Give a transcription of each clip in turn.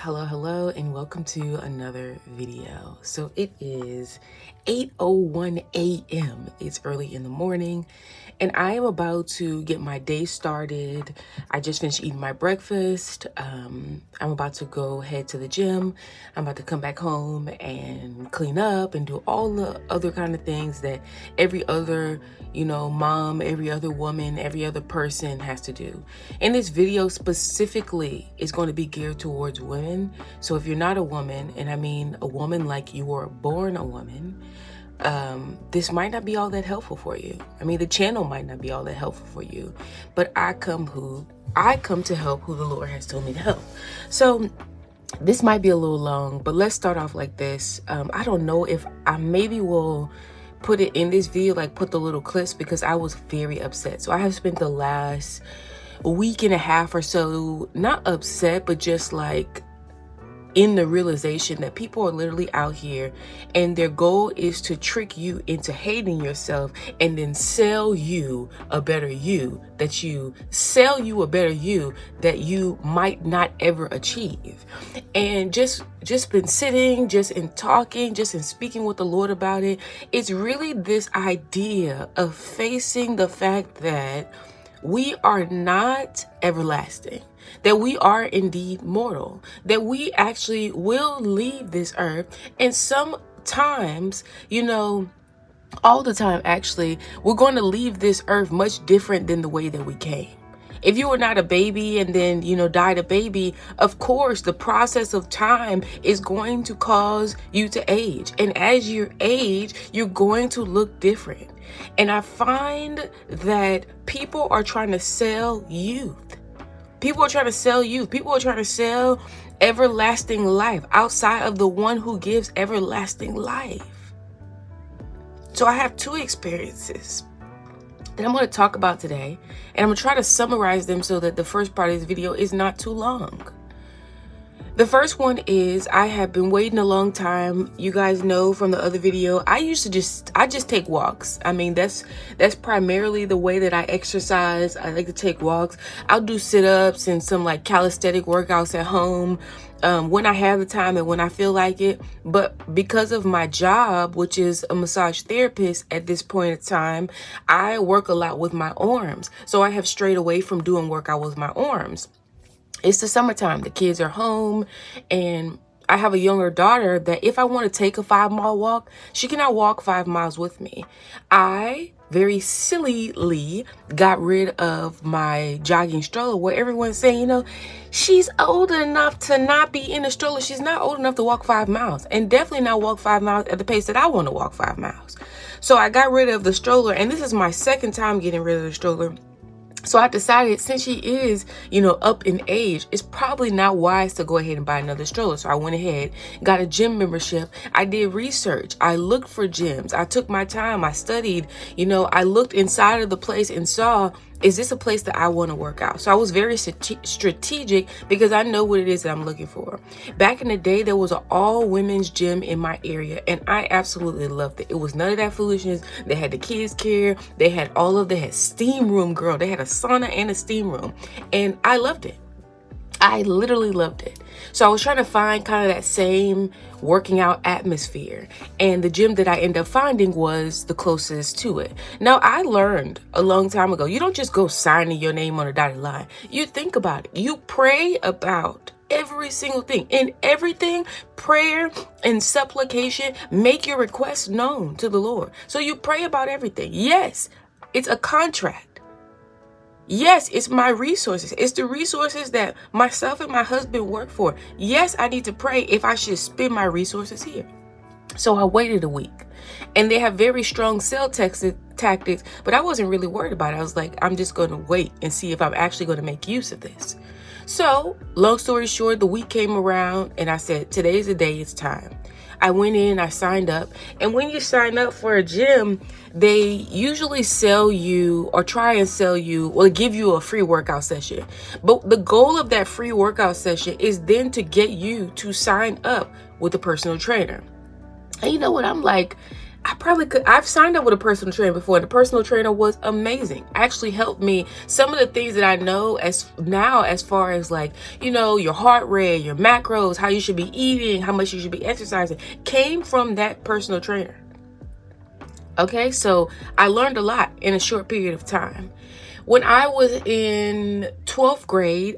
Hello, and welcome to another video. So it is 8:01 a.m. It's early in the morning, and I am about to get my day started. I just finished eating my breakfast. I'm about to go head to the gym. I'm about to come back home and clean up and do all the other kind of things that every other, mom, every other woman, every other person has to do. And this video specifically is going to be geared towards women. So if you're not a woman, and I mean a woman like you were born a woman, this might not be all that helpful for you. I mean, the channel might not be all that helpful for you, but I come to help who the Lord has told me to help. So this might be a little long, but let's start off like this. I don't know if I maybe will put it in this video, like put the little clips, because I was very upset. So I have spent the last week and a half or so, not upset, but just like in the realization that people are literally out here and their goal is to trick you into hating yourself and then sell you a better you that you might not ever achieve. And just been sitting, just in talking, just in speaking with the Lord about it. It's really this idea of facing the fact that we are not everlasting, that we are indeed mortal, that we actually will leave this earth. And sometimes, all the time actually, we're going to leave this earth much different than the way that we came. If you were not a baby and then, died a baby, of course, the process of time is going to cause you to age. And as you age, you're going to look different. And I find that people are trying to sell youth. People are trying to sell youth. People are trying to sell everlasting life outside of the one who gives everlasting life. So I have two experiences that I'm going to talk about today, and I'm going to try to summarize them so that the first part of this video is not too long. The first one is, I have been waiting a long time. You guys know from the other video, I just take walks. I mean, that's primarily the way that I exercise. I like to take walks. I'll do sit-ups and some like calisthenic workouts at home when I have the time and when I feel like it. But because of my job, which is a massage therapist at this point in time, I work a lot with my arms. So I have strayed away from doing workout with my arms. It's the summertime, the kids are home, and I have a younger daughter that if I want to take a 5-mile walk, she cannot walk 5 miles with me. I very sillily got rid of my jogging stroller, where everyone's saying, she's old enough to not be in a stroller. She's not old enough to walk 5 miles, and definitely not walk 5 miles at the pace that I want to walk 5 miles. So I got rid of the stroller, and this is my second time getting rid of the stroller. So I decided, since she is, up in age, it's probably not wise to go ahead and buy another stroller. So I went ahead, got a gym membership. I did research. I looked for gyms. I took my time. I studied. I looked inside of the place and saw, is this a place that I want to work out? So I was very strategic because I know what it is that I'm looking for. Back in the day, there was an all-women's gym in my area, and I absolutely loved it. It was none of that foolishness. They had the kids care. They had steam room, girl. They had a sauna and a steam room, and I loved it. I literally loved it. So I was trying to find kind of that same working out atmosphere. And the gym that I ended up finding was the closest to it. Now, I learned a long time ago, you don't just go signing your name on a dotted line. You think about it. You pray about every single thing. In everything, prayer and supplication, make your requests known to the Lord. So you pray about everything. Yes, it's a contract. Yes, it's my resources. It's the resources that myself and my husband work for. Yes, I need to pray if I should spend my resources here. So I waited a week, and they have very strong sales tactics, but I wasn't really worried about it. I was like, I'm just going to wait and see if I'm actually going to make use of this. So long story short, the week came around and I said, today's the day, it's time. I went in, I signed up. And when you sign up for a gym, they usually sell you or try and sell you, or give you a free workout session. But the goal of that free workout session is then to get you to sign up with a personal trainer. And you know what? I'm like, I probably could. I've signed up with a personal trainer before, and the personal trainer was amazing. Actually helped me. Some of the things that I know as far as like, your heart rate, your macros, how you should be eating, how much you should be exercising, came from that personal trainer. Okay, so I learned a lot in a short period of time. When I was in 12th grade,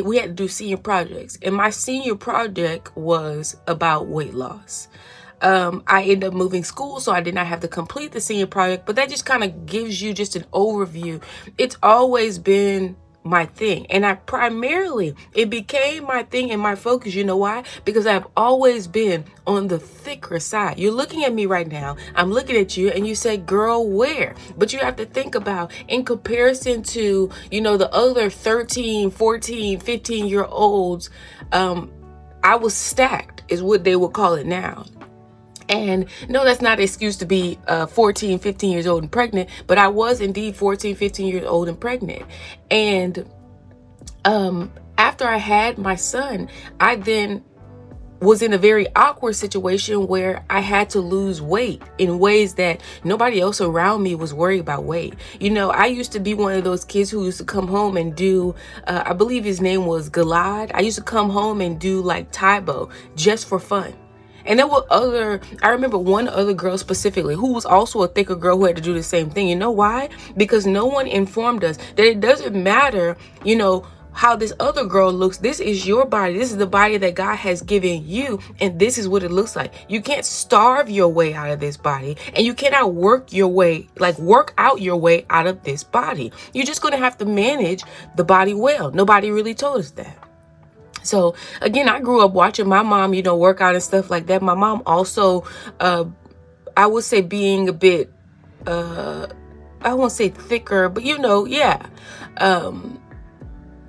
we had to do senior projects, and my senior project was about weight loss. I ended up moving school, so I did not have to complete the senior project, but that just kind of gives you just an overview. It's always been my thing, and it became my thing and my focus. You know why? Because I've always been on the thicker side. You're looking at me right now, I'm looking at you, and you say, girl, where? But you have to think about, in comparison to the other 13, 14, 15-year-olds, I was stacked is what they would call it now. And no, that's not an excuse to be 14, 15 years old and pregnant, but I was indeed 14, 15 years old and pregnant. And after I had my son, I then was in a very awkward situation where I had to lose weight in ways that nobody else around me was worried about weight. I used to be one of those kids who used to come home and do, I believe his name was Galad. I used to come home and do like Taibo just for fun. And there were I remember one other girl specifically who was also a thicker girl who had to do the same thing. You know why? Because no one informed us that it doesn't matter, how this other girl looks. This is your body. This is the body that God has given you. And this is what it looks like. You can't starve your way out of this body. And you cannot work out your way out of this body. You're just going to have to manage the body well. Nobody really told us that. So again, I grew up watching my mom, work out and stuff like that. My mom also, I would say being a bit, I won't say thicker, but yeah.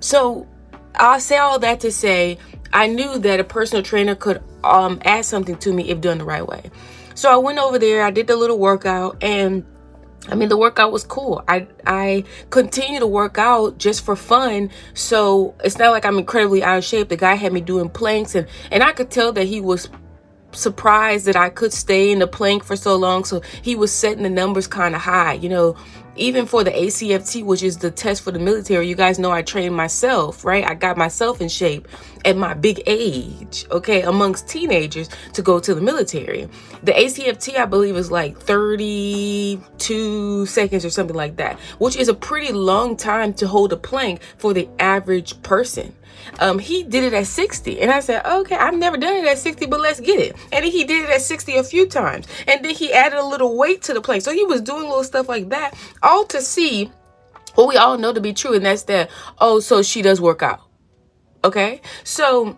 So I'll say all that to say, I knew that a personal trainer could add something to me if done the right way. So I went over there, I did the little workout, and the workout was cool. I continue to work out just for fun. So it's not like I'm incredibly out of shape. The guy had me doing planks, and I could tell that he was surprised that I could stay in the plank for so long. So he was setting the numbers kind of high, even for the ACFT, which is the test for the military. You guys know I trained myself, right? I got myself in shape at my big age, okay, amongst teenagers to go to the military. The ACFT, I believe, is like 32 seconds or something like that, which is a pretty long time to hold a plank for the average person. He did it at 60, and I said, okay, I've never done it at 60, but let's get it. And he did it at 60 a few times, and then he added a little weight to the plank. So he was doing little stuff like that, all to see what we all know to be true, and that's that, so she does work out. Okay, so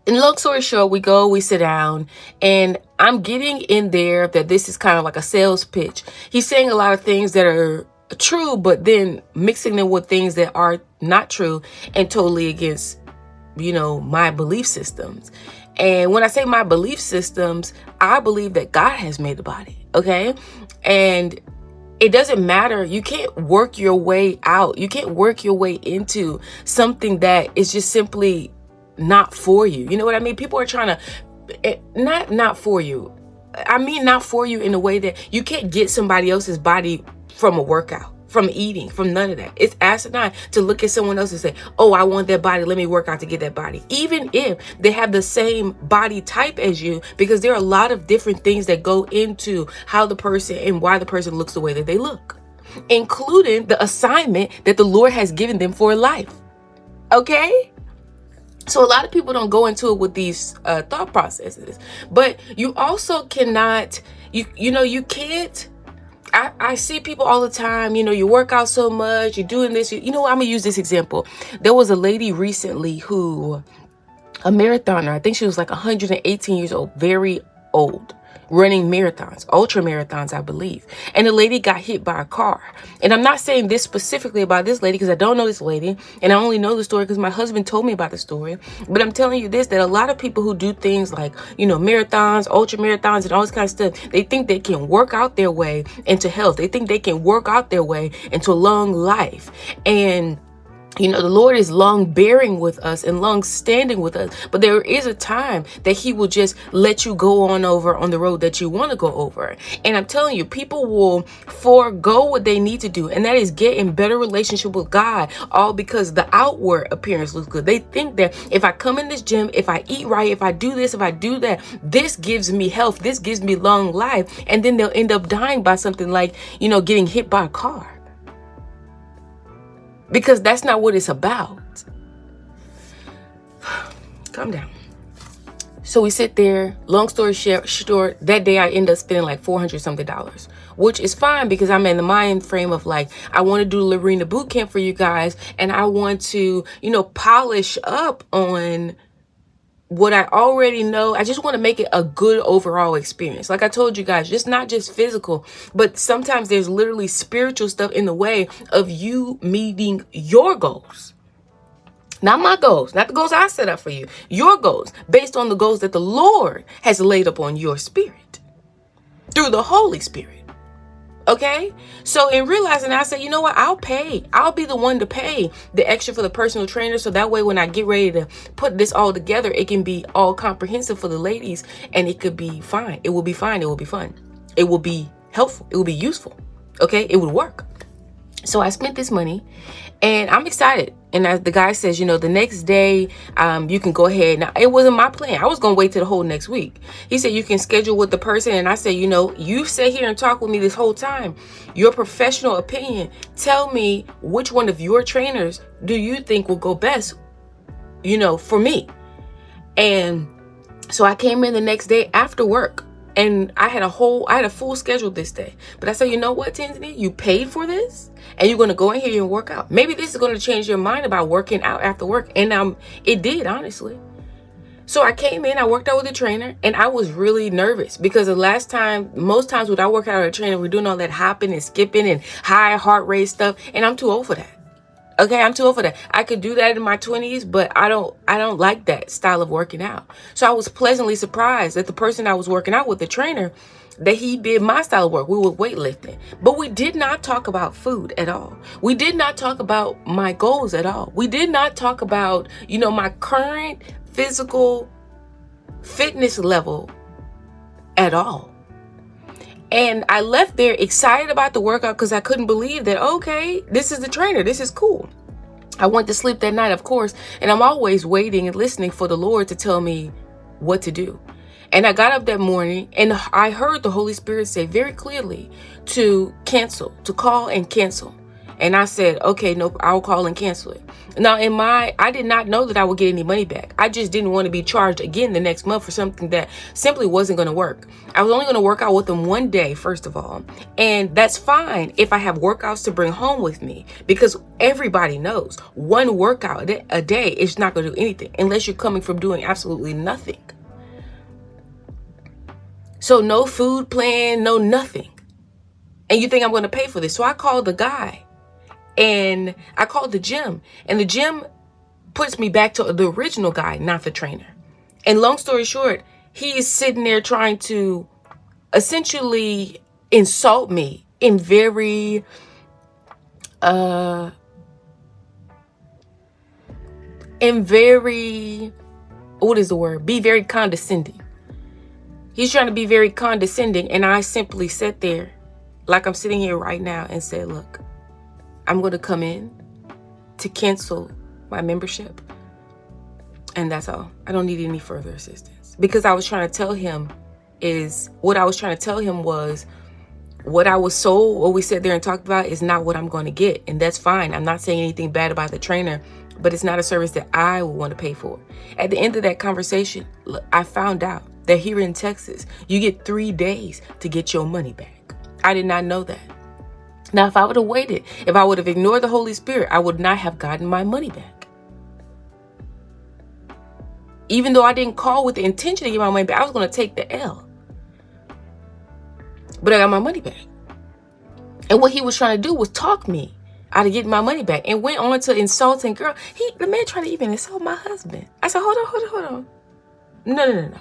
in long story short, we sit down, and I'm getting in there that this is kind of like a sales pitch. He's saying a lot of things that are true, but then mixing them with things that are not true and totally against, my belief systems. And when I say my belief systems, I believe that God has made the body, okay? And it doesn't matter. You can't work your way out. You can't work your way into something that is just simply not for you. You know what I mean? People are trying to, not for you. I mean, not for you in a way that you can't get somebody else's body from a workout, from eating, from none of that. It's asinine to look at someone else and say, oh, I want that body, let me work out to get that body. Even if they have the same body type as you, because there are a lot of different things that go into how the person and why the person looks the way that they look, including the assignment that the Lord has given them for life. Okay? So a lot of people don't go into it with these thought processes, but you also cannot, you can't. I see people all the time, you work out so much, you're doing this, I'm going to use this example. There was a lady recently a marathoner, I think she was like 118 years old, very old, running marathons, ultra marathons, I believe. And the lady got hit by a car. And I'm not saying this specifically about this lady because I don't know this lady. And I only know the story because my husband told me about the story. But I'm telling you this, that a lot of people who do things like, marathons, ultra marathons and all this kind of stuff, they think they can work out their way into health. They think they can work out their way into long life. And You know, the Lord is long bearing with us and long standing with us. But there is a time that he will just let you go on over on the road that you want to go over. And I'm telling you, people will forego what they need to do. And that is get in better relationship with God, all because the outward appearance looks good. They think that if I come in this gym, if I eat right, if I do this, if I do that, this gives me health. This gives me long life. And then they'll end up dying by something like, you know, getting hit by a car. Because that's not what it's about. Calm down. So we sit there. Long story short, that day I end up spending like $400 something, which is fine because I'm in the mind frame of like, I want to do Lorena boot camp for you guys. And I want to, you know, polish up on what I already know. I just want to make it a good overall experience. Like I told you guys, just not just physical, but sometimes there's literally spiritual stuff in the way of you meeting your goals. Not my goals, not the goals I set up for you, your goals, based on the goals that the Lord has laid upon your spirit through the Holy Spirit. Okay, so in realizing, I said, you know what, I'll pay. I'll be the one to pay the extra for the personal trainer. So that way, when I get ready to put this all together, it can be all comprehensive for the ladies and it could be fine. It will be fine. It will be fun. It will be helpful. It will be useful. Okay, it would work. So I spent this money and I'm excited. And as the guy says, you know, the next day, you can go ahead. Now, it wasn't my plan. I was going to wait till the whole next week. He said, you can schedule with the person. And I said, you know, you sit here and talk with me this whole time. Your professional opinion. Tell me which one of your trainers do you think will go best, you know, for me. And so I came in the next day after work. And I had a full schedule this day. But I said, you know what, Tanzania, you paid for this and you're going to go in here and work out. Maybe this is going to change your mind about working out after work. And it did, honestly. So I came in, I worked out with a trainer, and I was really nervous because most times when I work out with a trainer, we're doing all that hopping and skipping and high heart rate stuff. And I'm too old for that. Okay, I'm too old for that. I could do that in my 20s, but I don't like that style of working out. So I was pleasantly surprised that the person I was working out with, the trainer, that he did my style of work. We were weightlifting, but we did not talk about food at all. We did not talk about my goals at all. We did not talk about, you know, my current physical fitness level at all. And I left there excited about the workout because I couldn't believe that, okay, this is the trainer. This is cool. I went to sleep that night, of course, and I'm always waiting and listening for the Lord to tell me what to do. And I got up that morning and I heard the Holy Spirit say very clearly to call and cancel. And I said, okay, no, I'll call and cancel it. Now, I did not know that I would get any money back. I just didn't want to be charged again the next month for something that simply wasn't going to work. I was only going to work out with them one day, first of all. And that's fine if I have workouts to bring home with me, because everybody knows one workout a day is not going to do anything unless you're coming from doing absolutely nothing. So no food plan, no nothing. And you think I'm going to pay for this? So I called the guy. And I called the gym, and the gym puts me back to the original guy, not the trainer. And long story short, he is sitting there trying to essentially insult me in very, what is the word? Be very condescending. He's trying to be very condescending. And I simply sat there like I'm sitting here right now and said, look, I'm going to come in to cancel my membership. And that's all. I don't need any further assistance. Because what I was trying to tell him was what I was sold, what we sat there and talked about is not what I'm going to get. And that's fine. I'm not saying anything bad about the trainer, but it's not a service that I would want to pay for. At the end of that conversation, look, I found out that here in Texas, you get 3 days to get your money back. I did not know that. Now, if I would have waited, if I would have ignored the Holy Spirit, I would not have gotten my money back. Even though I didn't call with the intention to get my money back, I was going to take the L. But I got my money back. And what he was trying to do was talk me out of getting my money back, and went on to insulting girl. The man tried to even insult my husband. I said, hold on. No.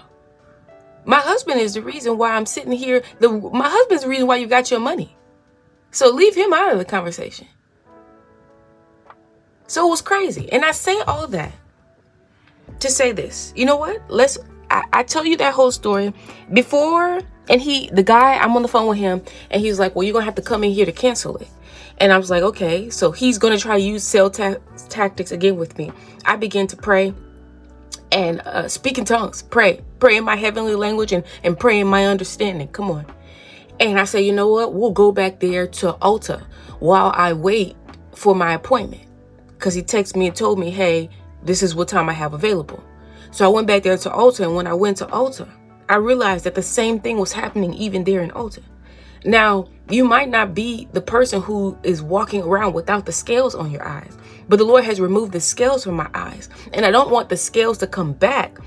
My husband is the reason why I'm sitting here. My husband's the reason why you got your money. So leave him out of the conversation. So it was crazy. And I say all that to say this. You know what? I tell you that whole story before. And the guy, I'm on the phone with him, and he's like, well, you're going to have to come in here to cancel it. And I was like, okay. So he's going to try to use tactics again with me. I began to pray and speak in tongues, pray in my heavenly language, and pray in my understanding. Come on. And I say, you know what? We'll go back there to altar while I wait for my appointment. Because he texted me and told me, hey, this is what time I have available. So I went back there to altar. And when I went to altar, I realized that the same thing was happening even there in altar. Now, you might not be the person who is walking around without the scales on your eyes, but the Lord has removed the scales from my eyes. And I don't want the scales to come back,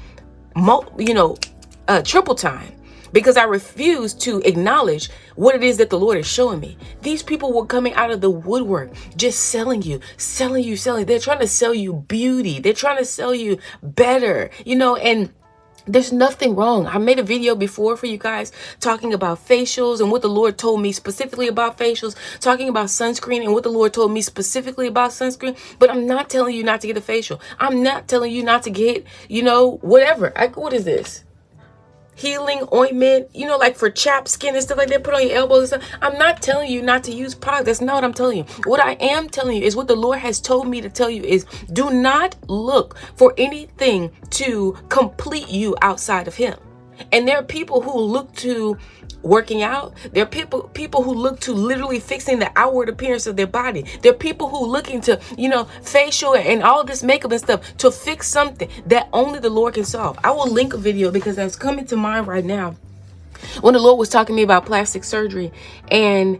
triple time, because I refuse to acknowledge what it is that the Lord is showing me. These people were coming out of the woodwork, just selling you. They're trying to sell you beauty. They're trying to sell you better, and there's nothing wrong. I made a video before for you guys talking about facials and what the Lord told me specifically about facials, talking about sunscreen and what the Lord told me specifically about sunscreen. But I'm not telling you not to get a facial. I'm not telling you not to get, whatever. What is this? Healing ointment, like for chapped skin and stuff like that, put on your elbows and stuff. I'm not telling you not to use product. That's not what I'm telling you. What I am telling you is what the Lord has told me to tell you is do not look for anything to complete you outside of him. And there are people who look to working out. There are people who look to literally fixing the outward appearance of their body. There are people who looking to, facial and all this makeup and stuff to fix something that only the Lord can solve. I will link a video because that's coming to mind right now. When the Lord was talking to me about plastic surgery and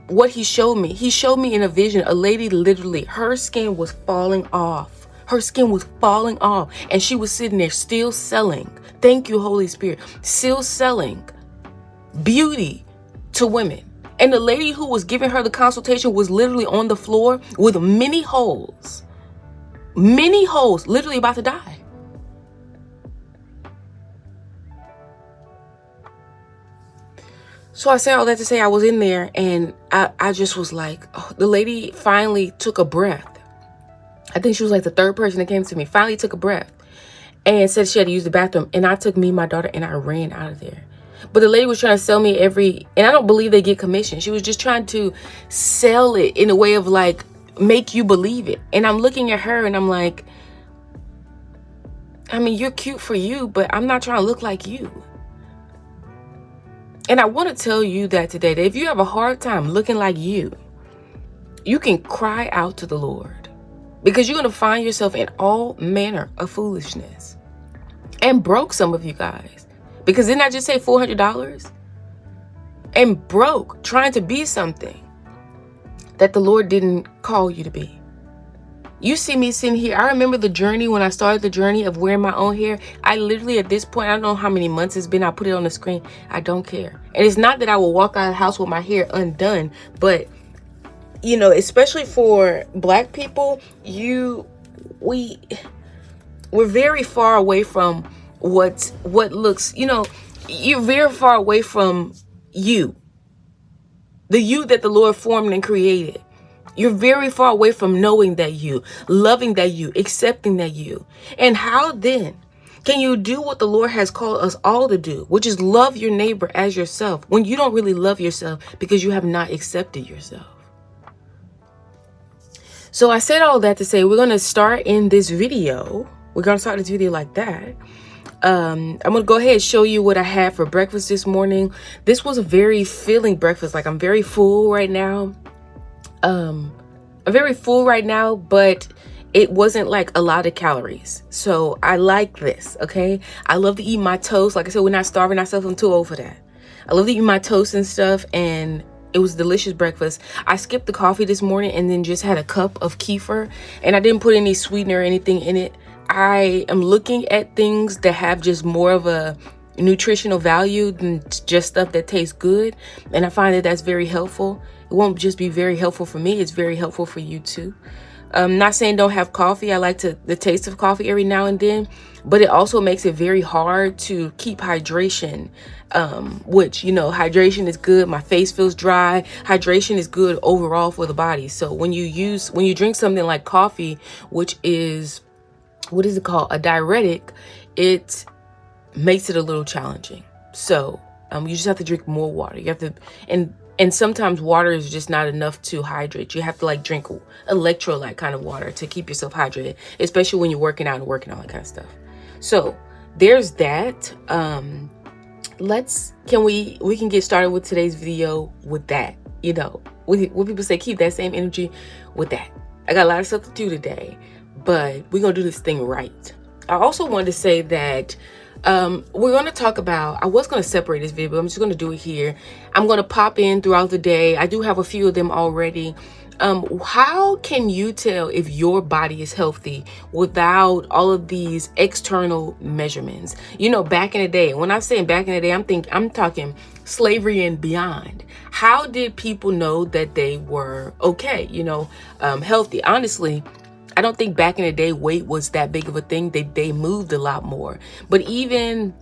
what he showed me in a vision, a lady literally, her skin was falling off. Her skin was falling off and she was sitting there still selling. Thank you, Holy Spirit. Still selling beauty to women. And the lady who was giving her the consultation was literally on the floor with many holes, literally about to die. So I say all that to say I was in there and I just was like, oh, the lady finally took a breath. I think she was like the third person that came to me, finally took a breath and said she had to use the bathroom. And I took me, my daughter, and I ran out of there. But the lady was trying to sell me and I don't believe they get commission. She was just trying to sell it in a way of like, make you believe it. And I'm looking at her and I'm like, I mean, you're cute for you, but I'm not trying to look like you. And I want to tell you that today, that if you have a hard time looking like you can cry out to the Lord because you're going to find yourself in all manner of foolishness. And broke, some of you guys. Because didn't I just say $400? And broke, trying to be something that the Lord didn't call you to be. You see me sitting here. I remember the journey when I started the journey of wearing my own hair. I literally, at this point, I don't know how many months it's been. I put it on the screen. I don't care. And it's not that I will walk out of the house with my hair undone. But, especially for Black people, we're very far away from what looks, you're very far away from you. The you that the Lord formed and created. You're very far away from knowing that you, loving that you, accepting that you. And how then can you do what the Lord has called us all to do, which is love your neighbor as yourself, when you don't really love yourself because you have not accepted yourself? So I said all that to say we're going to start in this video. We're going to start this video like that. I'm going to go ahead and show you what I had for breakfast this morning. This was a very filling breakfast. Like, I'm very full right now. I'm very full right now, but it wasn't like a lot of calories. So I like this. Okay. I love to eat my toast. Like I said, we're not starving ourselves. I'm too old for that. I love to eat my toast and stuff. And it was delicious breakfast. I skipped the coffee this morning and then just had a cup of kefir, and I didn't put any sweetener or anything in it. I am looking at things that have just more of a nutritional value than just stuff that tastes good. And I find that that's very helpful. It won't just be very helpful for me. It's very helpful for you too. I'm not saying don't have coffee. I like the taste of coffee every now and then, but it also makes it very hard to keep hydration, which, you know, hydration is good. My face feels dry. Hydration is good overall for the body. So when you drink something like coffee, which is, what is it called? A diuretic, it makes it a little challenging. So you just have to drink more water. You have to, and sometimes water is just not enough to hydrate. You have to like drink electrolyte kind of water to keep yourself hydrated, especially when you're working out and working all that kind of stuff. So there's that. We can get started with today's video with that. You know, when people say keep that same energy with that. I got a lot of stuff to do today, but we're gonna do this thing right. I also wanted to say that we're going to talk about, I was going to separate this video, but I'm just going to do it here. I'm going to pop in throughout the day. I do have a few of them already. How can you tell if your body is healthy without all of these external measurements? You know, back in the day, when I'm saying back in the day, I'm talking slavery and beyond. How did people know that they were okay, you know, healthy? Honestly, I don't think back in the day weight was that big of a thing. They moved a lot more. But even,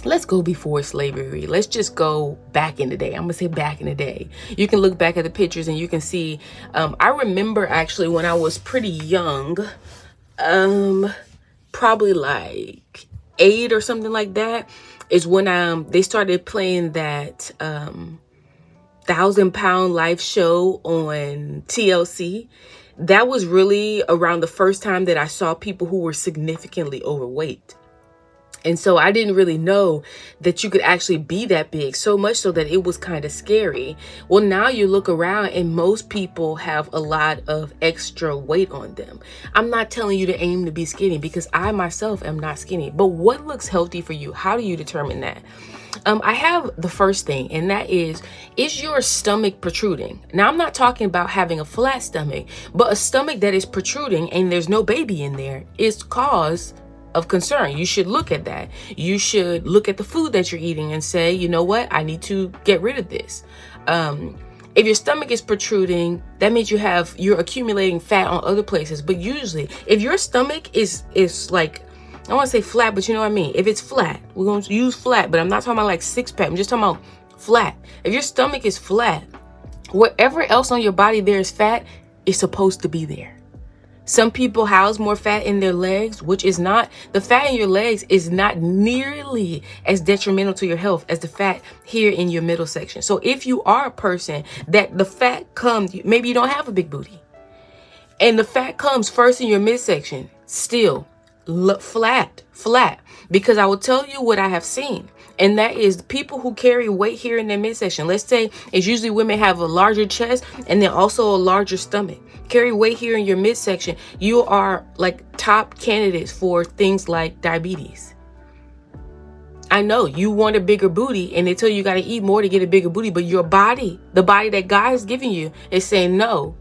let's go before slavery. Let's just go back in the day. I'm gonna say back in the day. You can look back at the pictures and you can see, I remember actually when I was pretty young, probably like 8 or something like that, is when they started playing that 1,000-pound life show on TLC. That was really around the first time that I saw people who were significantly overweight. And so I didn't really know that you could actually be that big, so much so that it was kind of scary. Well, now you look around and most people have a lot of extra weight on them. I'm not telling you to aim to be skinny, because I myself am not skinny. But what looks healthy for you? How do you determine that? I have the first thing, and that is your stomach protruding? Now, I'm not talking about having a flat stomach, but a stomach that is protruding and there's no baby in there is cause of concern. You should look at that. You should look at the food that you're eating and say, you know what, I need to get rid of this. If your stomach is protruding, that means you're accumulating fat on other places. But usually, if your stomach is like, I want to say flat, but you know what I mean? If it's flat, we're going to use flat, but I'm not talking about like 6-pack. I'm just talking about flat. If your stomach is flat, whatever else on your body there is fat is supposed to be there. Some people house more fat in their legs, which is not, the fat in your legs is not nearly as detrimental to your health as the fat here in your middle section. So if you are a person that the fat comes, maybe you don't have a big booty, and the fat comes first in your midsection, still look flat, because I will tell you what I have seen, and that is people who carry weight here in their midsection. Let's say it's usually women have a larger chest and then also a larger stomach. Carry weight here in your midsection. You are like top candidates for things like diabetes. I know you want a bigger booty and they tell you got to eat more to get a bigger booty, but your body, the body that God is giving you, is saying no.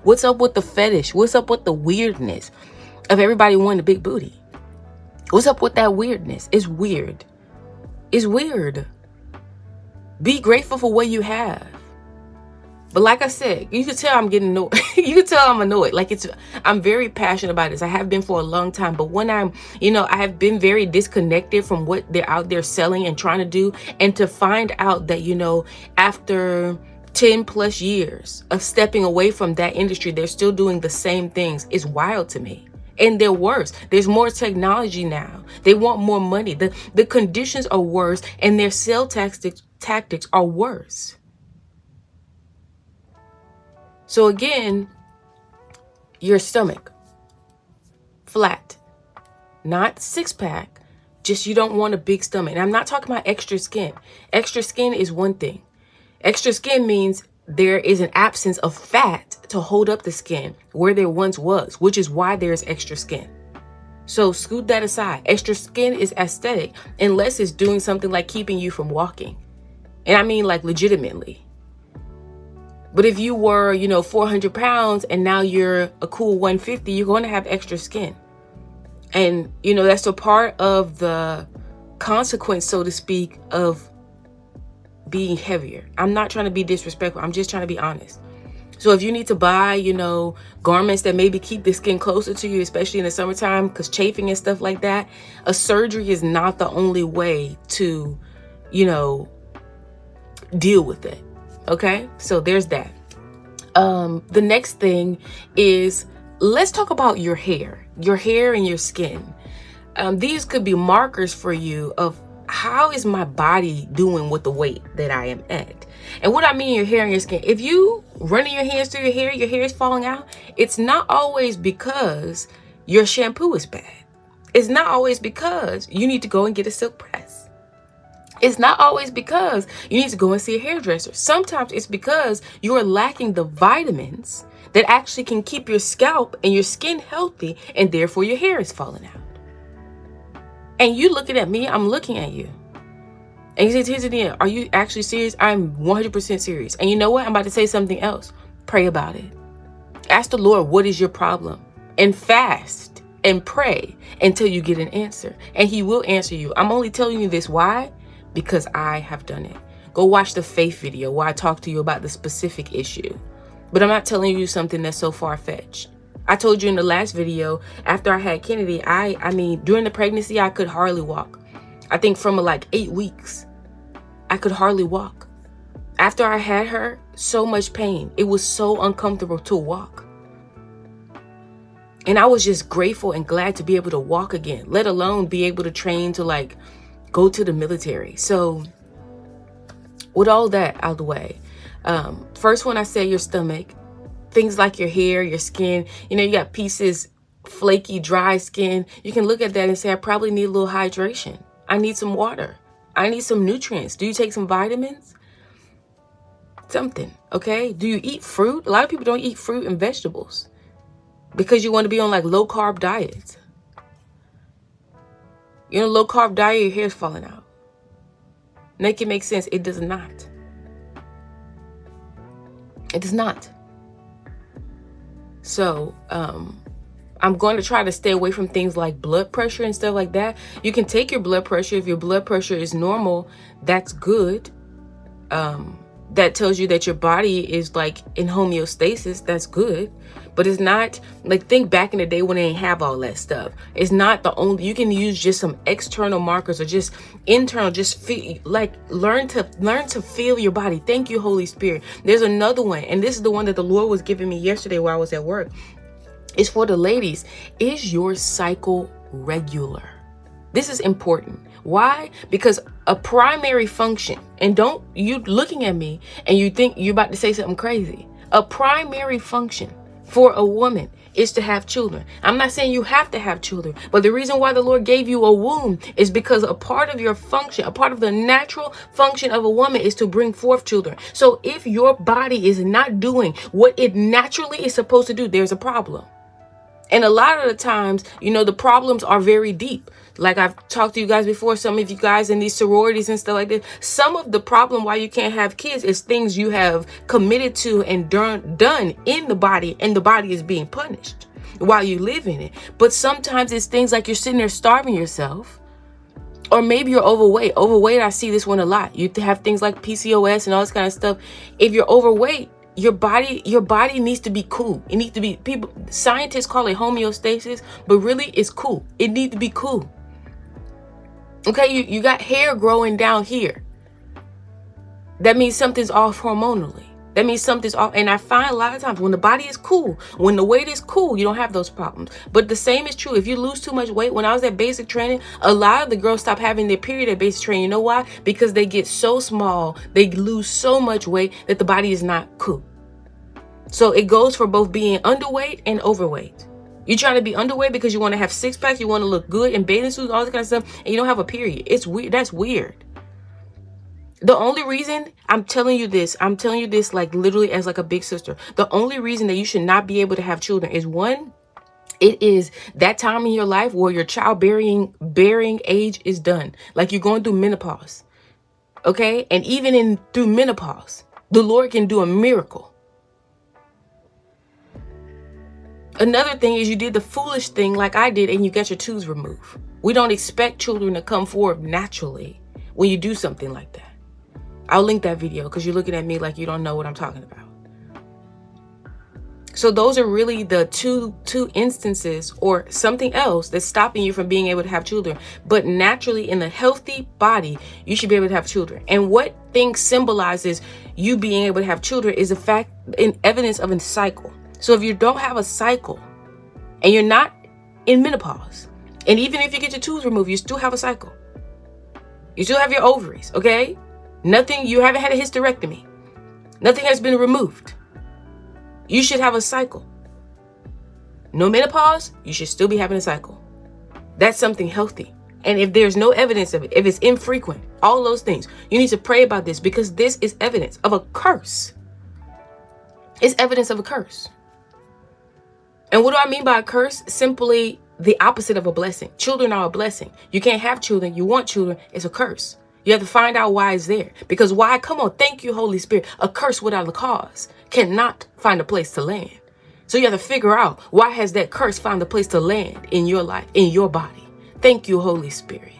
What's up with the fetish? What's up with the weirdness of everybody wanting a big booty? What's up with that weirdness? It's weird. It's weird. Be grateful for what you have. But like I said, you can tell I'm getting annoyed. You can tell I'm annoyed. I'm very passionate about this. I have been for a long time. But when I have been very disconnected from what they're out there selling and trying to do. And to find out that, after 10 plus years of stepping away from that industry, they're still doing the same things is wild to me. And they're worse. There's more technology now. They want more money. The conditions are worse, and their sales tactics are worse. So again, your stomach, flat, not 6-pack, just you don't want a big stomach. And I'm not talking about extra skin. Extra skin is one thing. Extra skin means there is an absence of fat to hold up the skin where there once was, which is why there's extra skin. So scoot that aside. Extra skin is aesthetic unless it's doing something like keeping you from walking. And I mean like legitimately. But if you were, 400 pounds and now you're a cool 150, you're going to have extra skin. And, that's a part of the consequence, so to speak, of being heavier. I'm not trying to be disrespectful. I'm just trying to be honest. So if you need to buy, garments that maybe keep the skin closer to you, especially in the summertime, because chafing and stuff like that, a surgery is not the only way to, deal with it. Okay, so there's that. The next thing is, let's talk about your hair and your skin. These could be markers for you of how is my body doing with the weight that I am at. And what I mean, your hair and your skin, if you running your hands through your hair is falling out, it's not always because your shampoo is bad. It's not always because you need to go and get a silk press. It's not always because you need to go and see a hairdresser. Sometimes it's because you are lacking the vitamins that actually can keep your scalp and your skin healthy, and therefore your hair is falling out. And you looking at me, I'm looking at you. And you say, Tiffany, are you actually serious? I'm 100% serious. And you know what? I'm about to say something else. Pray about it. Ask the Lord, what is your problem? And fast and pray until you get an answer. And he will answer you. I'm only telling you this. Why? Because I have done it. Go watch the faith video where I talk to you about the specific issue. But I'm not telling you something that's so far-fetched. I told you in the last video, after I had Kennedy, I mean, during the pregnancy, I could hardly walk. I think from like 8 weeks, I could hardly walk. After I had her, so much pain. It was so uncomfortable to walk. And I was just grateful and glad to be able to walk again, let alone be able to train to like go to the military. So with all that out of the way, first one I said your stomach. Things like your hair, your skin, you got pieces, flaky, dry skin. You can look at that and say, I probably need a little hydration. I need some water. I need some nutrients. Do you take some vitamins? Something, okay? Do you eat fruit? A lot of people don't eat fruit and vegetables because you want to be on like low carb diets. You're on a low carb diet, your hair's falling out. Make it make sense. It does not. It does not. So, I'm going to try to stay away from things like blood pressure and stuff like that. You can take your blood pressure. If your blood pressure is normal, that's good. That tells you that your body is like in homeostasis. That's good. But it's not like, think back in the day when they didn't have all that stuff. It's not the only, you can use just some external markers or just internal, just feel, like learn to feel your body. Thank you, Holy Spirit. There's another one. And this is the one that the Lord was giving me yesterday while I was at work. It's for the ladies. Is your cycle regular? This is important. Why? Because a primary function, and don't you looking at me and you think you're about to say something crazy. A primary function for a woman is to have children. I'm not saying you have to have children, but the reason why the Lord gave you a womb is because a part of your function, a part of the natural function of a woman is to bring forth children. So if your body is not doing what it naturally is supposed to do, there's a problem. And a lot of the times, the problems are very deep. Like I've talked to you guys before, some of you guys in these sororities and stuff like that. Some of the problem why you can't have kids is things you have committed to and done in the body, and the body is being punished while you live in it. But sometimes it's things like you're sitting there starving yourself, or maybe you're overweight. Overweight, I see this one a lot. You have things like PCOS and all this kind of stuff. If you're overweight, your body needs to be cool. It needs to be, scientists call it homeostasis, but really it's cool. It needs to be cool. Okay, you got hair growing down here. That means something's off hormonally. That means something's off. And I find a lot of times when the body is cool, when the weight is cool, you don't have those problems. But the same is true. If you lose too much weight, when I was at basic training, a lot of the girls stop having their period at basic training. You know why? Because they get so small, they lose so much weight that the body is not cool. So it goes for both being underweight and overweight. You're trying to be underweight because you want to have six packs, you want to look good in bathing suits, all this kind of stuff, and you don't have a period. It's weird. That's weird. The only reason I'm telling you this like literally as like a big sister. The only reason that you should not be able to have children is, one, it is that time in your life where your childbearing age is done. Like you're going through menopause. Okay? And even through menopause, the Lord can do a miracle. Another thing is you did the foolish thing like I did and you got your tubes removed. We don't expect children to come forward naturally when you do something like that. I'll link that video because you're looking at me like you don't know what I'm talking about. So those are really the two instances, or something else that's stopping you from being able to have children. But naturally, in the healthy body, you should be able to have children. And what thing symbolizes you being able to have children is the fact and evidence of a cycle. So if you don't have a cycle and you're not in menopause, and even if you get your tubes removed, you still have a cycle. You still have your ovaries, okay? Nothing, you haven't had a hysterectomy. Nothing has been removed. You should have a cycle. No menopause, you should still be having a cycle. That's something healthy. And if there's no evidence of it, if it's infrequent, all those things, you need to pray about this, because this is evidence of a curse. It's evidence of a curse. And what do I mean by a curse? Simply the opposite of a blessing. Children are a blessing. You can't have children. You want children. It's a curse. You have to find out why it's there. Because why? Come on. Thank you, Holy Spirit. A curse without a cause cannot find a place to land. So you have to figure out, why has that curse found a place to land in your life, in your body? Thank you, Holy Spirit.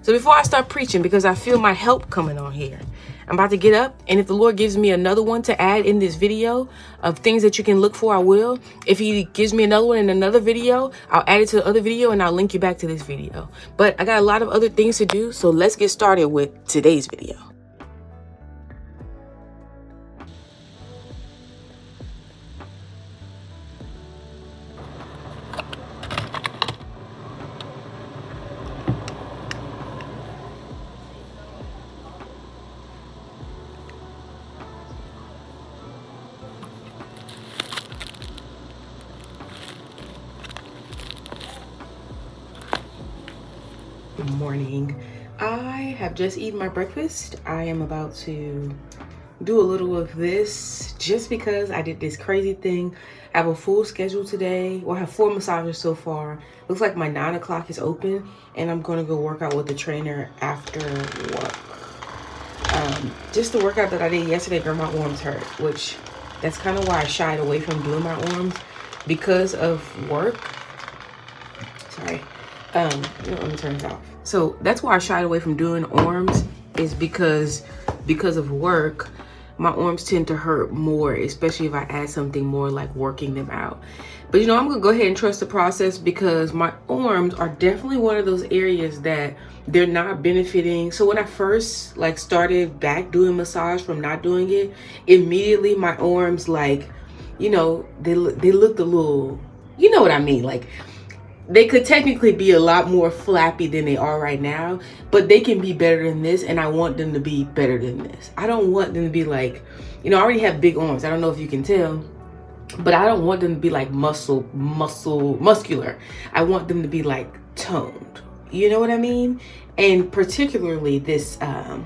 So before I start preaching, because I feel my help coming on here, I'm about to get up, and if the Lord gives me another one to add in this video of things that you can look for, I will. If he gives me another one in another video, I'll add it to the other video and I'll link you back to this video. But I got a lot of other things to do, so let's get started with today's video. Good morning. I have just eaten my breakfast. I am about to do a little of this just because I did this crazy thing. I have a full schedule today. Well, I have 4 massages so far. Looks like my 9 o'clock is open, and I'm gonna go work out with the trainer after work. Just the workout that I did yesterday, girl, my arms hurt, which that's kind of why I shied away from doing my arms, because of work. Sorry. Let me turn it off. So that's why I shied away from doing arms, is because of work. My arms tend to hurt more, especially if I add something more like working them out. But I'm gonna go ahead and trust the process, because my arms are definitely one of those areas that they're not benefiting. So when I first started back doing massage from not doing it, immediately my arms they looked a little, you know what I mean, they could technically be a lot more flappy than they are right now, but they can be better than this, and I want them to be better than this. I don't want them to be I already have big arms. I don't know if you can tell, but I don't want them to be muscular. I want them to be toned. You know what I mean? And particularly this, my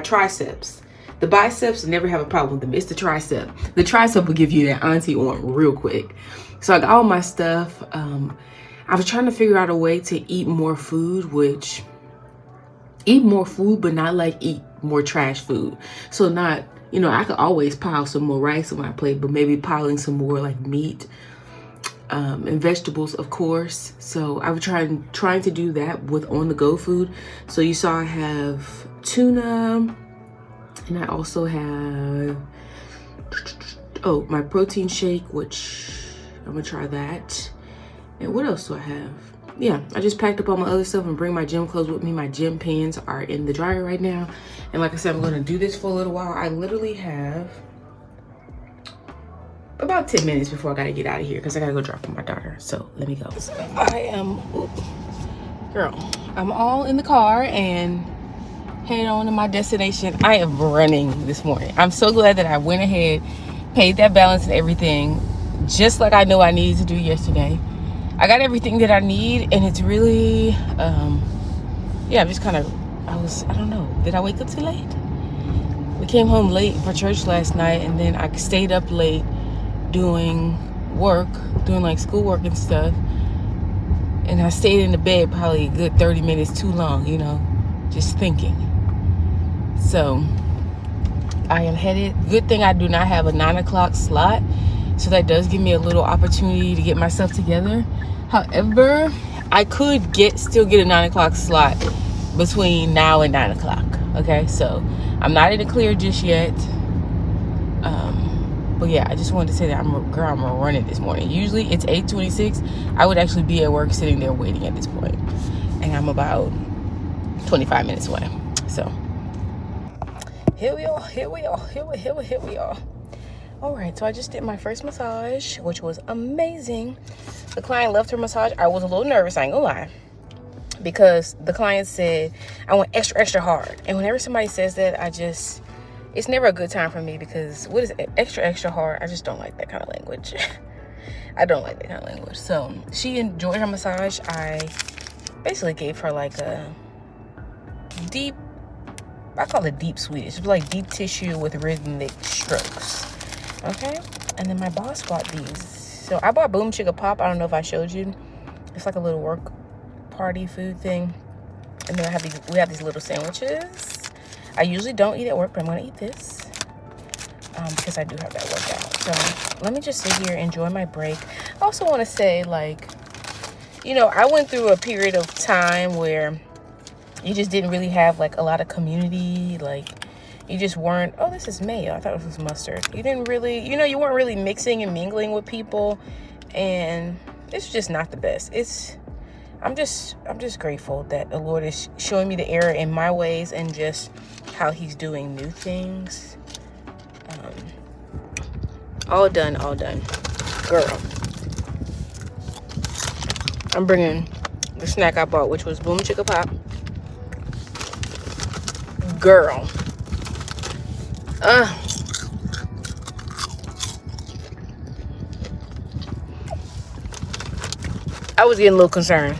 triceps. The biceps, never have a problem with them. It's the tricep. The tricep will give you that auntie arm real quick. So I got all my stuff. I was trying to figure out a way to eat more food, but not eat more trash food. So not, I could always pile some more rice on my plate, but maybe piling some more meat and vegetables, of course. So I was trying to do that with on-the-go food. So you saw I have tuna, and I also have, my protein shake, which I'm gonna try that. And what else do I have? Yeah, I just packed up all my other stuff and bring my gym clothes with me. My gym pants are in the dryer right now. And like I said, I'm gonna do this for a little while. I literally have about 10 minutes before I gotta get out of here, because I gotta go drop off my daughter. So let me go. So I'm all in the car and head on to my destination. I am running this morning. I'm so glad that I went ahead, paid that balance and everything, just like I know I needed to do yesterday. I got everything that I need, and it's really, I'm just kind of, I don't know, did I wake up too late? We came home late for church last night, and then I stayed up late doing schoolwork and stuff, and I stayed in the bed probably a good 30 minutes too long, just thinking. So I am headed. Good thing I do not have a 9 o'clock slot, so that does give me a little opportunity to get myself together. However, I could still get a 9 o'clock slot between now and 9 o'clock. Okay, so I'm not in the clear just yet. But yeah, I just wanted to say that I'm running this morning. Usually it's 8:26. I would actually be at work sitting there waiting at this point. And I'm about 25 minutes away. So here we are. All right, so I just did my first massage, which was amazing. The client left her massage. I was a little nervous, I ain't gonna lie, because the client said, I want extra hard. And whenever somebody says that, it's never a good time for me, because what is extra hard? I just don't like that kind of language. I don't like that kind of language. So she enjoyed her massage. I basically gave her like a deep, I call it deep Swedish. It's like deep tissue with rhythmic strokes. Okay? And then my boss bought these. So I bought Boom Chicka Pop. I don't know if I showed you. It's like a little work party food thing. And then we have these little sandwiches. I usually don't eat at work, but I'm gonna eat this because I do have that workout. So let me just sit here, enjoy my break. I also want to say, like, you know, I went through a period of time where you just didn't really have like a lot of community. Like, you just weren't, oh, this is mayo, I thought this was mustard. You didn't really, you know, you weren't really mixing and mingling with people, and it's just not the best. I'm just grateful that the Lord is showing me the error in my ways and just how he's doing new things. All done. Girl, I'm bringing the snack I bought, which was Boom Chicka Pop. Girl. I was getting a little concerned.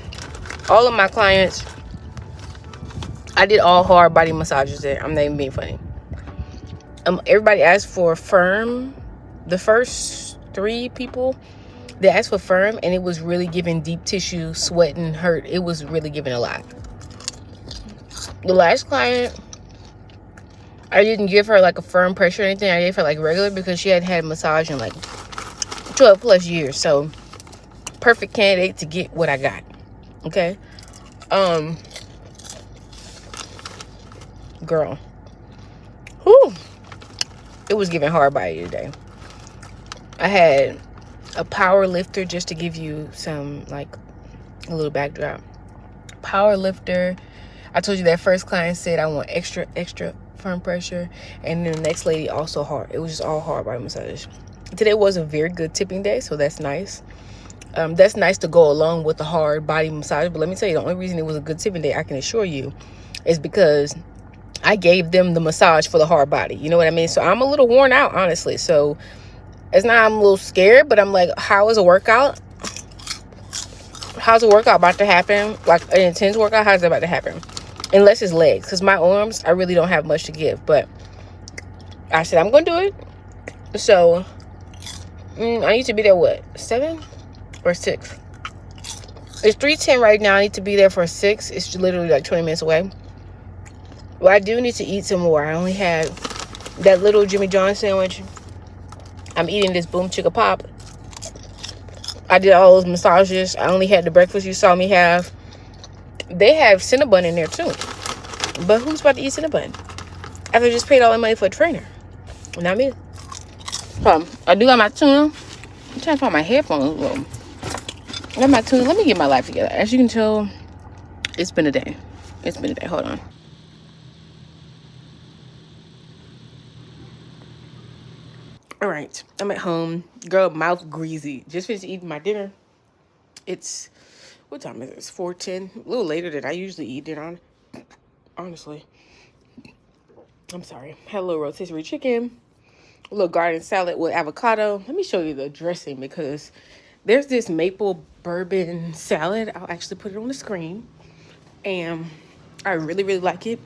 All of my clients, I did all hard body massages there. I'm not even being funny. Everybody asked for firm. The first 3 people, they asked for firm, and it was really giving deep tissue, sweating, hurt. It was really giving a lot. The last client, I didn't give her like a firm pressure or anything. I gave her like regular, because she had had massage in like 12 plus years. So perfect candidate to get what I got. Okay. Girl. Whew. It was giving hard body today. I had a power lifter, just to give you some, like, a little backdrop. Power lifter. I told you that first client said, I want extra firm pressure. And then the next lady also hard. It was just all hard body massage. Today was a very good tipping day, so that's nice. That's nice to go along with the hard body massage. But let me tell you, the only reason it was a good tipping day, I can assure you, is because I gave them the massage for the hard body. You know what I mean? So I'm a little worn out, honestly. So it's not, I'm a little scared, but I'm like, how's a workout about to happen? Like an intense workout, how's that about to happen? Unless it's legs, because my arms, I really don't have much to give. But I said, I'm going to do it. So I need to be there, what, 7 or 6? It's 3:10 right now. I need to be there for 6. It's literally like 20 minutes away. Well, I do need to eat some more. I only had that little Jimmy John sandwich. I'm eating this Boom Chicka Pop. I did all those massages. I only had the breakfast you saw me have. They have Cinnabon in there too. But who's about to eat Cinnabon after I just paid all that money for a trainer? Not me. I do got my tuna. I'm trying to find my headphones. I got my tuna. Let me get my life together. As you can tell, it's been a day. Hold on. All right, I'm at home. Girl, mouth greasy. Just finished eating my dinner. It's, what time is it? It's 4:10. A little later than I usually eat dinner, honestly. I'm sorry. Had a little rotisserie chicken, a little garden salad with avocado. Let me show you the dressing, because there's this maple bourbon salad. I'll actually put it on the screen. And I really, really like it.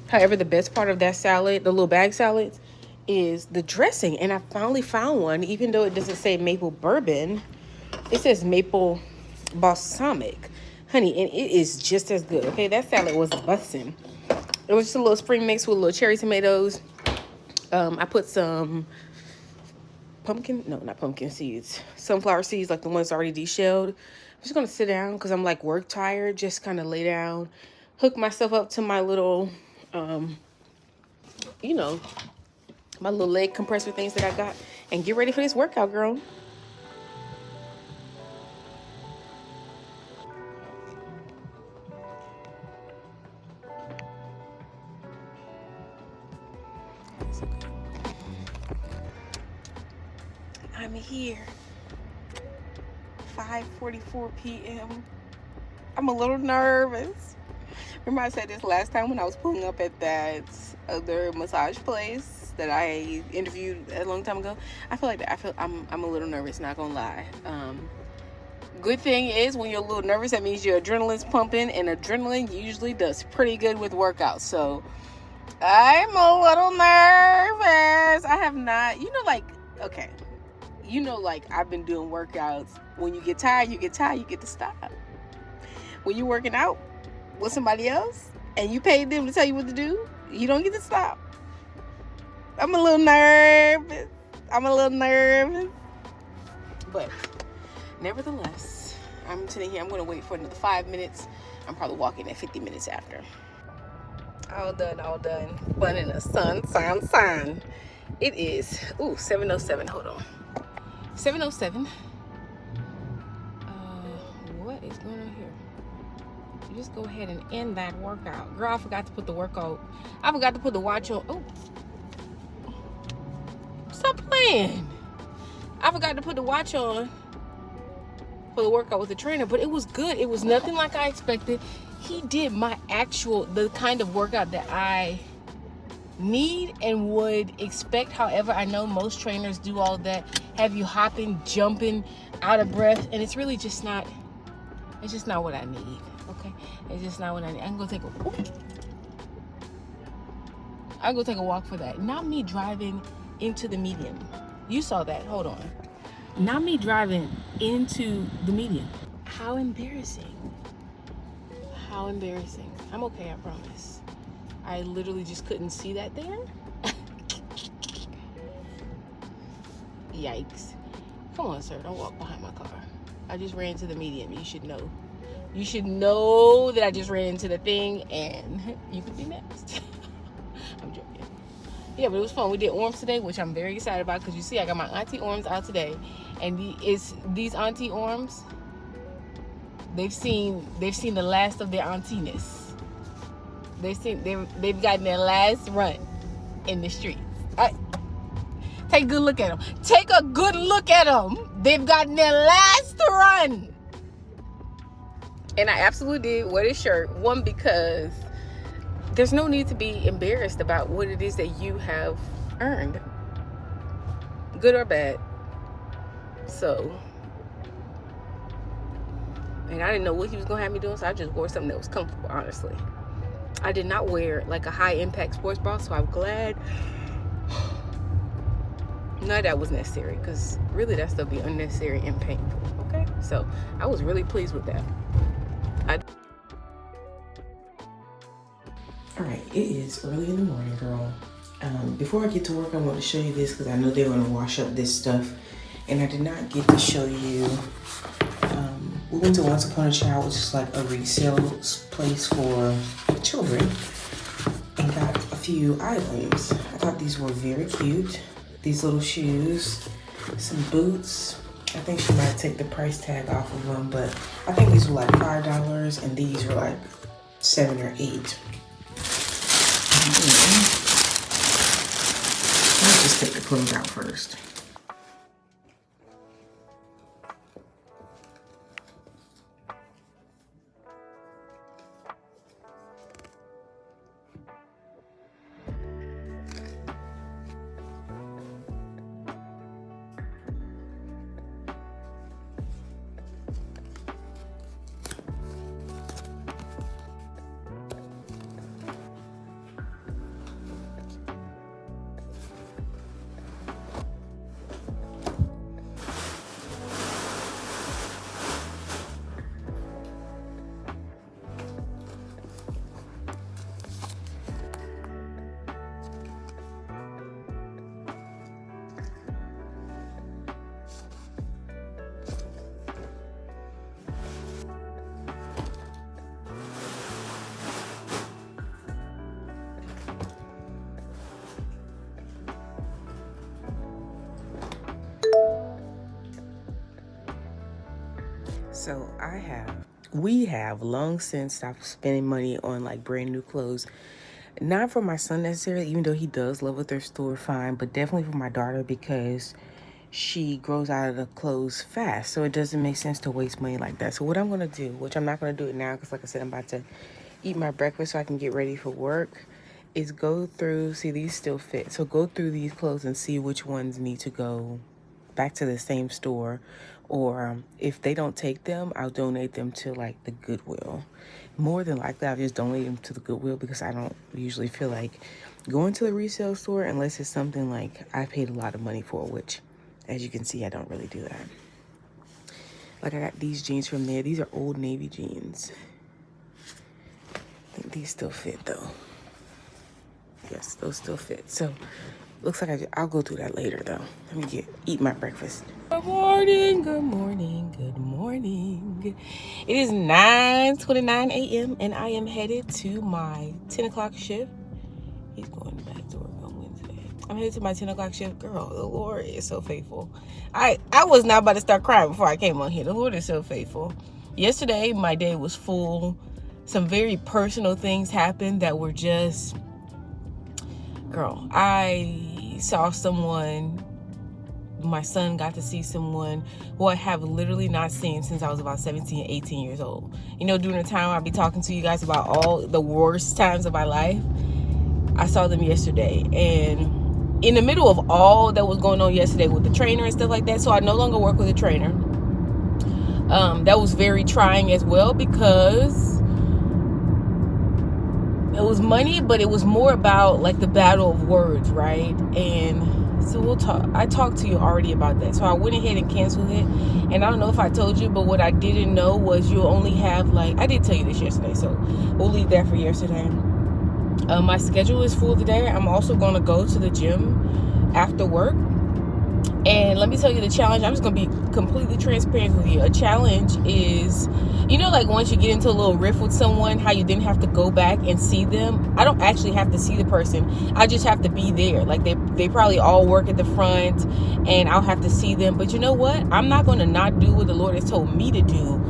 However, the best part of that salad, the little bag salads, is the dressing. And I finally found one, even though it doesn't say maple bourbon, it says maple balsamic honey, and it is just as good. Okay, that salad was bussin'. It was just a little spring mix with a little cherry tomatoes. I put some not pumpkin seeds, sunflower seeds, like the ones already deshelled. I'm just gonna sit down because I'm like work tired. Just kind of lay down, hook myself up to my little my little leg compressor things that I got, and get ready for this workout, girl. I'm here, 5:44 p.m. I'm a little nervous. Remember I said this last time when I was pulling up at that other massage place that I interviewed a long time ago? I'm a little nervous, not gonna lie. Good thing is when you're a little nervous, that means your adrenaline's pumping, and adrenaline usually does pretty good with workouts. So I'm a little nervous. I have not, okay. I've been doing workouts. When you get tired, you get to stop. When you're working out with somebody else and you pay them to tell you what to do, you don't get to stop. I'm a little nervous. But nevertheless, I'm sitting here. I'm going to wait for another 5 minutes. I'm probably walking at 50 minutes after. All done. Fun in the sun. It is, 7:07. Hold on. 7:07. What is going on here? You just go ahead and end that workout. Girl, I forgot to put the watch on. Oh. Stop playing. I forgot to put the watch on for the workout with the trainer, but it was good. It was nothing like I expected. He did the kind of workout that I need and would expect. However, I know most trainers do all that, have you hopping, jumping, out of breath, and it's really just not what I need. Okay, it's just not what I need. I'm gonna take a walk for that. Not me driving into the median. You saw that. Hold on. Not me driving into the median. How embarrassing. I'm okay, I promise. I literally just couldn't see that there. Yikes. Come on, sir. Don't walk behind my car. I just ran to the median. You should know. You should know that I just ran into the thing, and you could be next. I'm joking. Yeah, but it was fun. We did arms today, which I'm very excited about, because you see I got my auntie arms out today, and these auntie arms, they've seen the last of their auntiness. They've gotten their last run in the streets. Take a good look at them. They've gotten their last run. And I absolutely did wear this shirt. One, because there's no need to be embarrassed about what it is that you have earned, good or bad. So, and I didn't know what he was going to have me doing, so I just wore something that was comfortable, honestly. I did not wear like a high impact sports bra, so I'm glad none of that was necessary, because really that stuff be unnecessary and painful. Okay, so I was really pleased with that. All right, it is early in the morning, girl. Before I get to work, I want to show you this, because I know they're going to wash up this stuff, and I did not get to show you. We went to Once Upon a Child, which is like a resale place for children, and got a few items. I thought these were very cute. These little shoes, some boots. I think she might take the price tag off of them, but I think these were like $5, and these were like $7 or $8. Let's just take the clothes out first. So we have long since stopped spending money on like brand new clothes. Not for my son necessarily, even though he does love a thrift store, fine, but definitely for my daughter because she grows out of the clothes fast. So it doesn't make sense to waste money like that. So what I'm going to do, which I'm not going to do it now because like I said, I'm about to eat my breakfast so I can get ready for work, is go through, see these still fit. So go through these clothes and see which ones need to go back to the same store, or if they don't take them, I'll donate them to like the Goodwill. More than likely, I'll just donate them to the Goodwill because I don't usually feel like going to the resale store unless it's something like I paid a lot of money for, which as you can see, I don't really do that. Like I got these jeans from there. These are Old Navy jeans. I think these still fit though. Yes, those still fit. So looks like I'll go through that later though. Let me eat my breakfast. Good morning, good morning, good morning. It is 9:29 a.m. and I am headed to my 10 o'clock shift. He's going back to work on Wednesday. I'm headed to my 10 o'clock shift. Girl, the Lord is so faithful. I was not about to start crying before I came on here. The Lord is so faithful. Yesterday, my day was full. Some very personal things happened that were just... Girl, I saw someone, my son got to see someone who I have literally not seen since I was about 17, 18 years old. You know, during the time I'll be talking to you guys about all the worst times of my life, I saw them yesterday. And in the middle of all that was going on yesterday with the trainer and stuff like that, so I no longer work with a trainer. That was very trying as well because it was money, but it was more about like the battle of words, right? And so we'll talk. I talked to you already about that. So I went ahead and canceled it. And I don't know if I told you, but what I didn't know was you only have like, I did tell you this yesterday, so we'll leave that for yesterday. My schedule is full today. I'm also going to go to the gym after work. And let me tell you the challenge. I'm just going to be completely transparent with you. A challenge is, you know, like once you get into a little riff with someone, how you didn't have to go back and see them. I don't actually have to see the person. I just have to be there. Like they probably all work at the front and I'll have to see them. But you know what? I'm not going to not do what the Lord has told me to do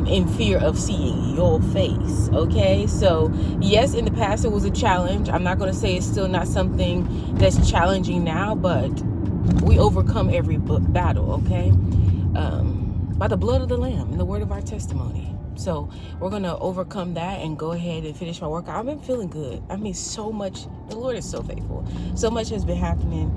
in fear of seeing your face. Okay? So yes, in the past it was a challenge. I'm not going to say it's still not something that's challenging now, but we overcome every battle, okay? By the blood of the Lamb and the word of our testimony. So we're going to overcome that and go ahead and finish my workout. I've been feeling good. I mean, so much. The Lord is so faithful. So much has been happening.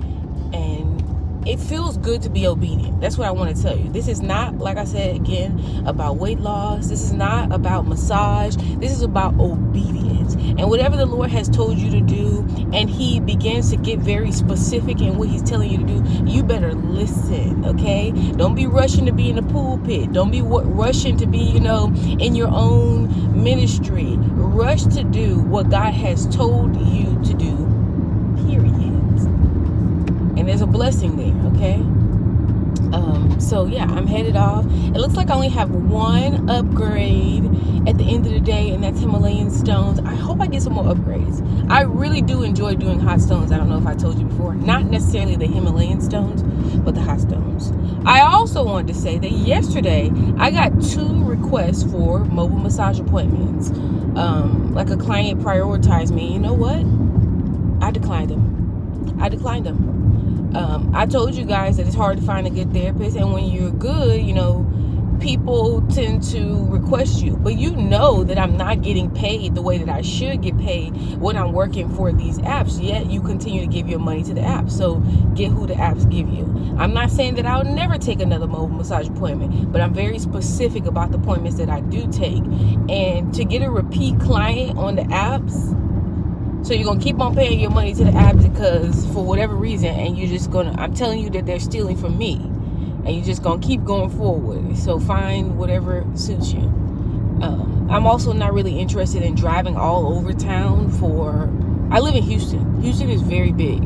And it feels good to be obedient. That's what I want to tell you. This is not, like I said again, about weight loss. This is not about massage. This is about obedience. And whatever the Lord has told you to do, and he begins to get very specific in what he's telling you to do, you better listen, okay? Don't be rushing to be in the pulpit. Don't be rushing to be, you know, in your own ministry. Rush to do what God has told you to do, period. And there's a blessing there, okay? So yeah, I'm headed off. It looks like I only have one upgrade at the end of the day, and that's Himalayan stones. I hope I get some more upgrades. I really do enjoy doing hot stones. I don't know if I told you before. Not necessarily the Himalayan stones, but the hot stones. I also wanted to say that yesterday I got 2 requests for mobile massage appointments. Like a client prioritized me. You know what? I declined them. I told you guys that it's hard to find a good therapist, and when you're good, you know, people tend to request you, but you know that I'm not getting paid the way that I should get paid when I'm working for these apps, yet you continue to give your money to the apps. So get who the apps give you. I'm not saying that I'll never take another mobile massage appointment, but I'm very specific about the appointments that I do take. And to get a repeat client on the apps, so you're going to keep on paying your money to the apps because for whatever reason, and you're just going to, I'm telling you that they're stealing from me, and you're just going to keep going forward. So find whatever suits you. I'm also not really interested in driving all over town I live in Houston. Houston is very big.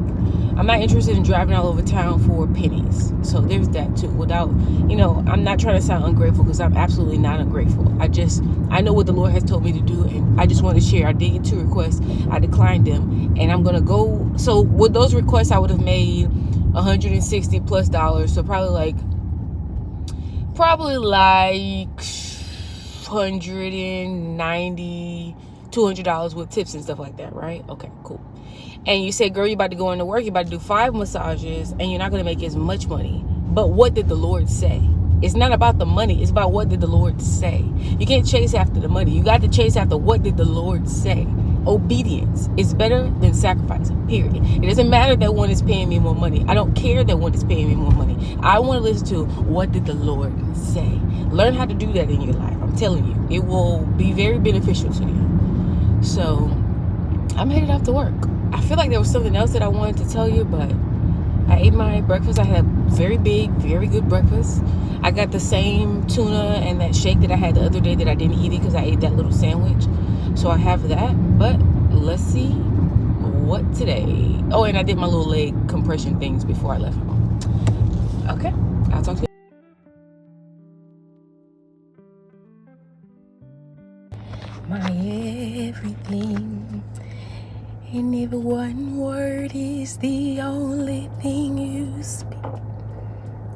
I'm not interested in driving all over town for pennies. So there's that too. Without, you know, I'm not trying to sound ungrateful because I'm absolutely not ungrateful. I know what the Lord has told me to do, and I just want to share. I did get 2 requests. I declined them, and I'm going to go. So with those requests, I would have made $160+ plus. So probably probably like $190, $200 with tips and stuff like that, right? Okay, cool. And you say, girl, you're about to go into work, you're about to do 5 massages, and you're not going to make as much money. But what did the Lord say? It's not about the money. It's about what did the Lord say. You can't chase after the money. You got to chase after what did the Lord say. Obedience is better than sacrifice, period. It doesn't matter that one is paying me more money. I don't care that one is paying me more money. I want to listen to what did the Lord say. Learn how to do that in your life. I'm telling you, it will be very beneficial to you. So I'm headed off to work. I feel like there was something else that I wanted to tell you, but I ate my breakfast. I had a very big, very good breakfast. I got the same tuna and that shake that I had the other day that I didn't eat it because I ate that little sandwich. So I have that. But let's see what today. Oh, and I did my little leg compression things before I left home. Okay, I'll talk to you. My everything. And if one word is the only thing you speak,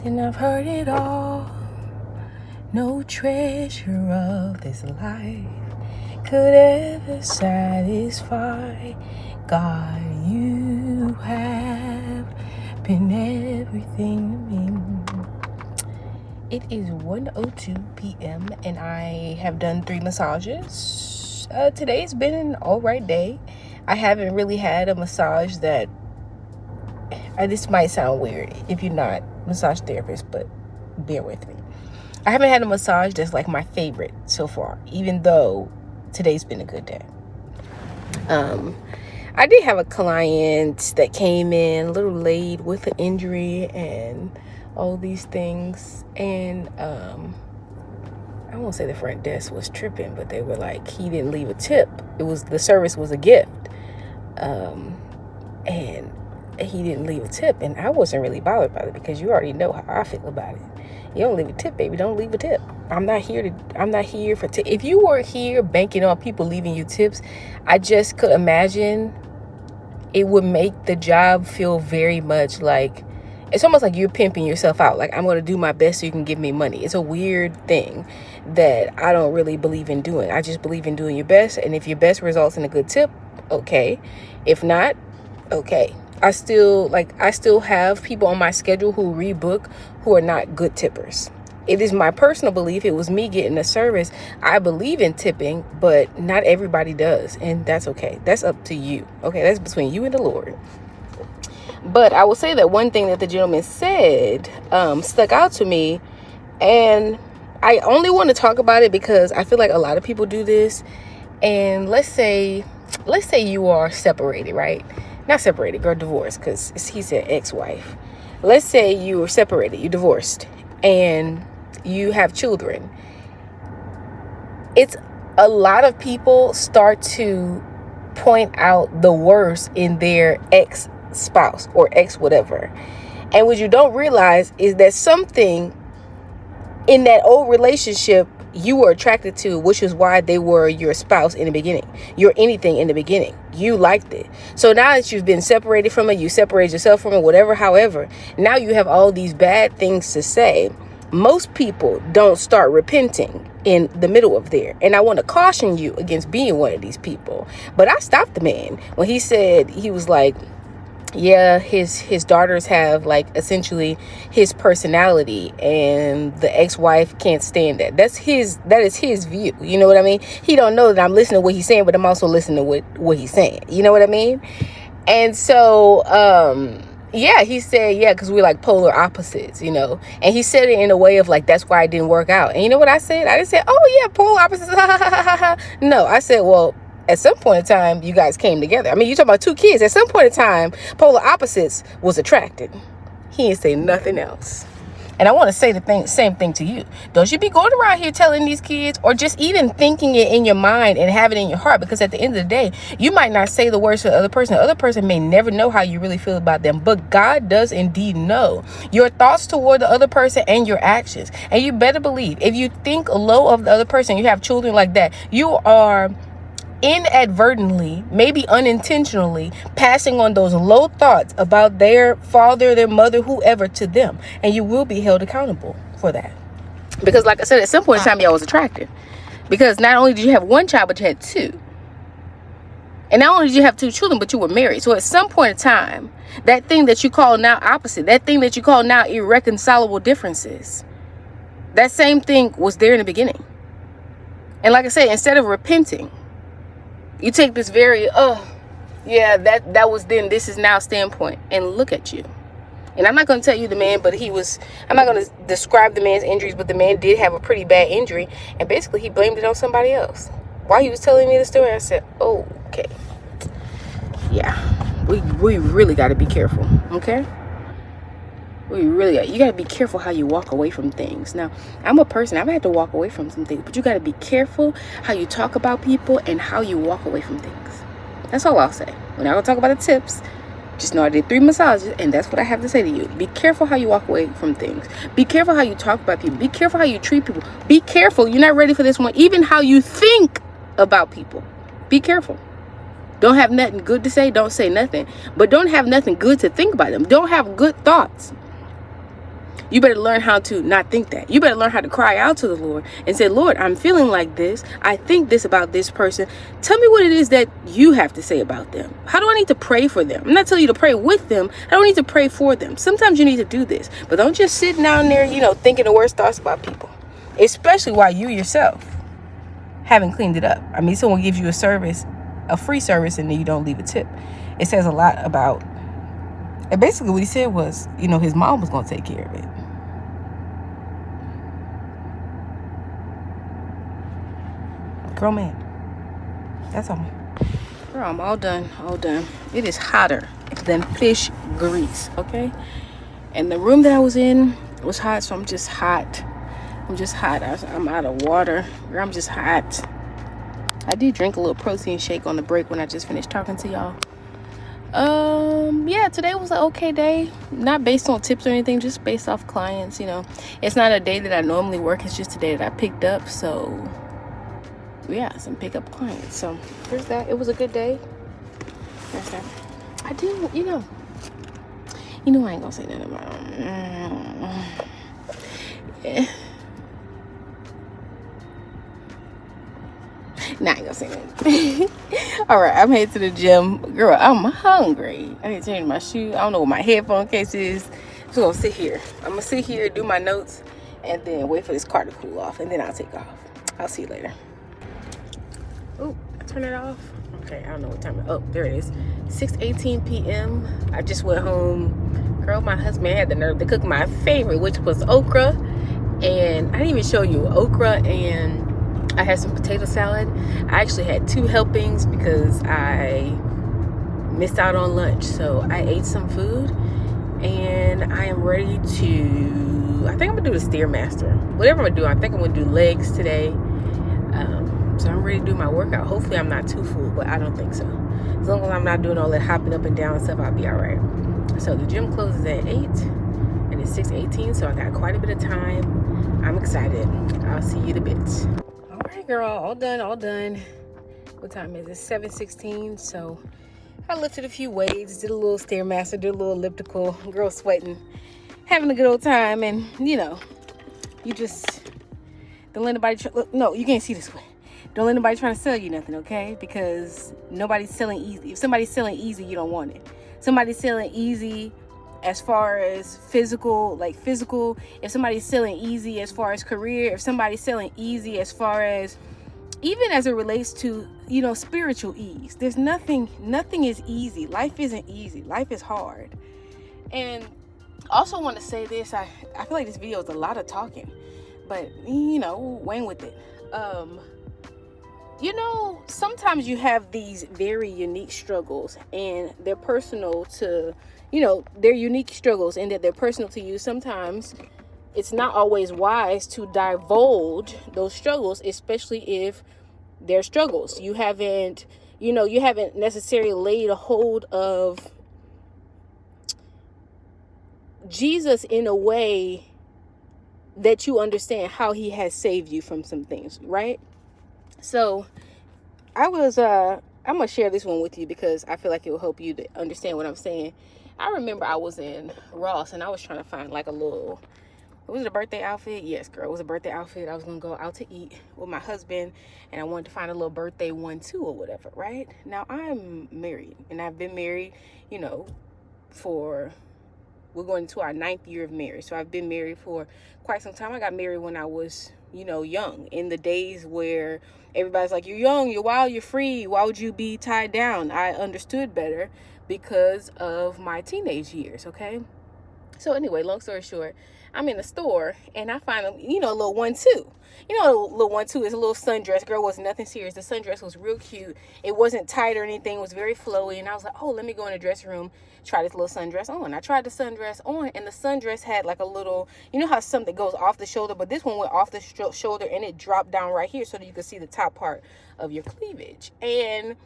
then I've heard it all. No treasure of this life could ever satisfy. God, you have been everything to me. It is 1:02 p.m. and I have done 3 massages. Today's been an alright day. I haven't really had a massage that, this might sound weird if you're not a massage therapist, but bear with me. I haven't had a massage that's like my favorite so far, even though today's been a good day. I did have a client that came in a little late with an injury and all these things, and I won't say the front desk was tripping, but they were like, he didn't leave a tip. The service was a gift, and he didn't leave a tip, and I wasn't really bothered by it because you already know how I feel about it. You don't leave a tip, baby. Don't leave a tip. I'm not here for tip. If you were here banking on people leaving you tips, I just could imagine it would make the job feel very much like, it's almost like you're pimping yourself out. Like, I'm going to do my best so you can give me money. It's a weird thing that I don't really believe in doing. I just believe in doing your best. And if your best results in a good tip, okay. If not, okay. I still have people on my schedule who rebook who are not good tippers. It is my personal belief. It was me getting a service. I believe in tipping, but not everybody does. And that's okay. That's up to you. Okay. That's between you and the Lord. But I will say that one thing that the gentleman said stuck out to me, and I only want to talk about it because I feel like a lot of people do this. And let's say you are separated, right? Not separated, girl, divorced, because he said ex-wife. Let's say you are separated, you're divorced, and you have children. It's a lot of people start to point out the worst in their ex-spouse or ex-whatever. And what you don't realize is that something in that old relationship you were attracted to, which is why they were your spouse in the beginning. You're anything in the beginning. You liked it. So now that you've been separated from it, you separate yourself from it, whatever, however, now you have all these bad things to say. Most people don't start repenting in the middle of there. And I want to caution you against being one of these people. But I stopped the man when he said, he was like, yeah, his daughters have like essentially his personality, and the ex-wife can't stand that. That is his view. You know what I mean? He don't know that I'm listening to what he's saying, but I'm also listening to what he's saying. You know what I mean? And so, yeah, he said, yeah, because we're like polar opposites, you know. And he said it in a way of like, that's why it didn't work out. And you know what I said? I didn't say, oh yeah, polar opposites. No, I said, well, at some point in time, you guys came together. I mean, you talking about 2 kids. At some point in time, polar opposites was attracted. He didn't say nothing else. And I want to say the same thing to you. Don't you be going around here telling these kids, or just even thinking it in your mind and have it in your heart, because at the end of the day, you might not say the words to the other person. The other person may never know how you really feel about them, but God does indeed know your thoughts toward the other person and your actions. And you better believe, if you think low of the other person, you have children like that, you are inadvertently, maybe unintentionally, passing on those low thoughts about their father, their mother, whoever to them, and you will be held accountable for that. Because like I said, at some point in time, y'all was attracted. Because not only did you have one child, but you had two. And not only did you have two children, but you were married. So at some point in time, that thing that you call now opposite, that thing that you call now irreconcilable differences, that same thing was there in the beginning. And like I said, instead of repenting, you take this very, that was then, this is now standpoint, and look at you. And I'm not going to tell you the man, but I'm not going to describe the man's injuries, but the man did have a pretty bad injury. And basically he blamed it on somebody else. While he was telling me the story, I said, oh, okay. Yeah, we really got to be careful, okay? You got to be careful how you walk away from things. Now, I'm a person, I've had to walk away from some things, but you got to be careful how you talk about people and how you walk away from things. That's all I'll say. We're not going to talk about the tips. Just know I did 3 massages, and that's what I have to say to you. Be careful how you walk away from things. Be careful how you talk about people. Be careful how you treat people. Be careful. You're not ready for this one. Even how you think about people. Be careful. Don't have nothing good to say. Don't say nothing. But don't have nothing good to think about them. Don't have good thoughts. You better learn how to not think that. You better learn how to cry out to the Lord and say, Lord, I'm feeling like this. I think this about this person. Tell me what it is that you have to say about them. How do I need to pray for them? I'm not telling you to pray with them. I don't need to pray for them. Sometimes you need to do this. But don't just sit down there, thinking the worst thoughts about people. Especially while you yourself haven't cleaned it up. I mean, someone gives you a free service, and then you don't leave a tip. It says a lot about, and basically what he said was, his mom was going to take care of it. Girl, man. That's all. Girl, I'm all done. It is hotter than fish grease, okay? And the room that I was in was hot, so I'm just hot. I'm out of water. Girl, I'm just hot. I did drink a little protein shake on the break when I just finished talking to y'all. Yeah, today was an okay day. Not based on tips or anything, just based off clients, It's not a day that I normally work. It's just a day that I picked up, so yeah, some pickup clients. So there's that. It was a good day. There's that. I do, I ain't gonna say nothing about yeah. Nah, I ain't gonna say nothing. All right, I'm headed to the gym. Girl, I'm hungry. I need to change my shoe. I don't know what my headphone case is. So I'm gonna sit here. I'm gonna sit here, do my notes, and then wait for this car to cool off, and then I'll take off. I'll see you later. Oh, I turn it off. Okay, I don't know what time. Oh, there it is. 6:18 p.m. I just went home. Girl, my husband had the nerve to cook my favorite, which was okra. And I didn't even show you okra, and I had some potato salad. I actually had 2 helpings because I missed out on lunch. So I ate some food, and I am ready to, I think I'm gonna do the Stairmaster. Whatever I'm gonna do, I think I'm gonna do legs today. So I'm ready to do my workout. Hopefully I'm not too full, but I don't think so. As long as I'm not doing all that hopping up and down and stuff, I'll be all right. So the gym closes at 8, and it's 6:18, so I got quite a bit of time. I'm excited. I'll see you in a bit. All right, girl, all done. What time is it? 7:16. So I lifted a few weights, did a little Stairmaster, did a little elliptical. Girl sweating, having a good old time, and you just don't let anybody look. No, you can't see this way. Don't let anybody trying to sell you nothing, okay? Because nobody's selling easy. If somebody's selling easy, you don't want it. Somebody's selling easy as far as physical. If somebody's selling easy as far as career, if somebody's selling easy as far as, even as it relates to, spiritual ease. There's nothing is easy. Life isn't easy. Life is hard. And also want to say this, I feel like this video is a lot of talking, but, wang with it. Sometimes you have these very unique struggles, and they're personal to, they're unique struggles, and that they're personal to you. Sometimes it's not always wise to divulge those struggles, especially if they're struggles. You haven't necessarily laid a hold of Jesus in a way that you understand how he has saved you from some things, right? So I'm going to share this one with you because I feel like it will help you to understand what I'm saying. I remember I was in Ross, and I was trying to find like a little Was it a birthday outfit? Yes, girl, it was a birthday outfit. I was gonna go out to eat with my husband, and I wanted to find a little birthday one too, or whatever, right? Now, I'm married, and I've been married, you know, we're going into our 9th year of marriage. So I've been married for quite some time. I got married when I was, you know, young, in the days where everybody's like, you're young, you're wild, you're free. Why would you be tied down? I understood better because of my teenage years, okay? So anyway, long story short, I'm in the store and I find a, you know, a little 1-2. You know, a little 1-2 is a little sundress. Girl, was nothing serious. The sundress was real cute. It wasn't tight or anything. It was very flowy. And I was like, oh, let me go in the dressing room, try this little sundress on. I tried the sundress on, and the sundress had like a little, you know how something goes off the shoulder, but this one went off the shoulder and it dropped down right here so that you could see the top part of your cleavage. And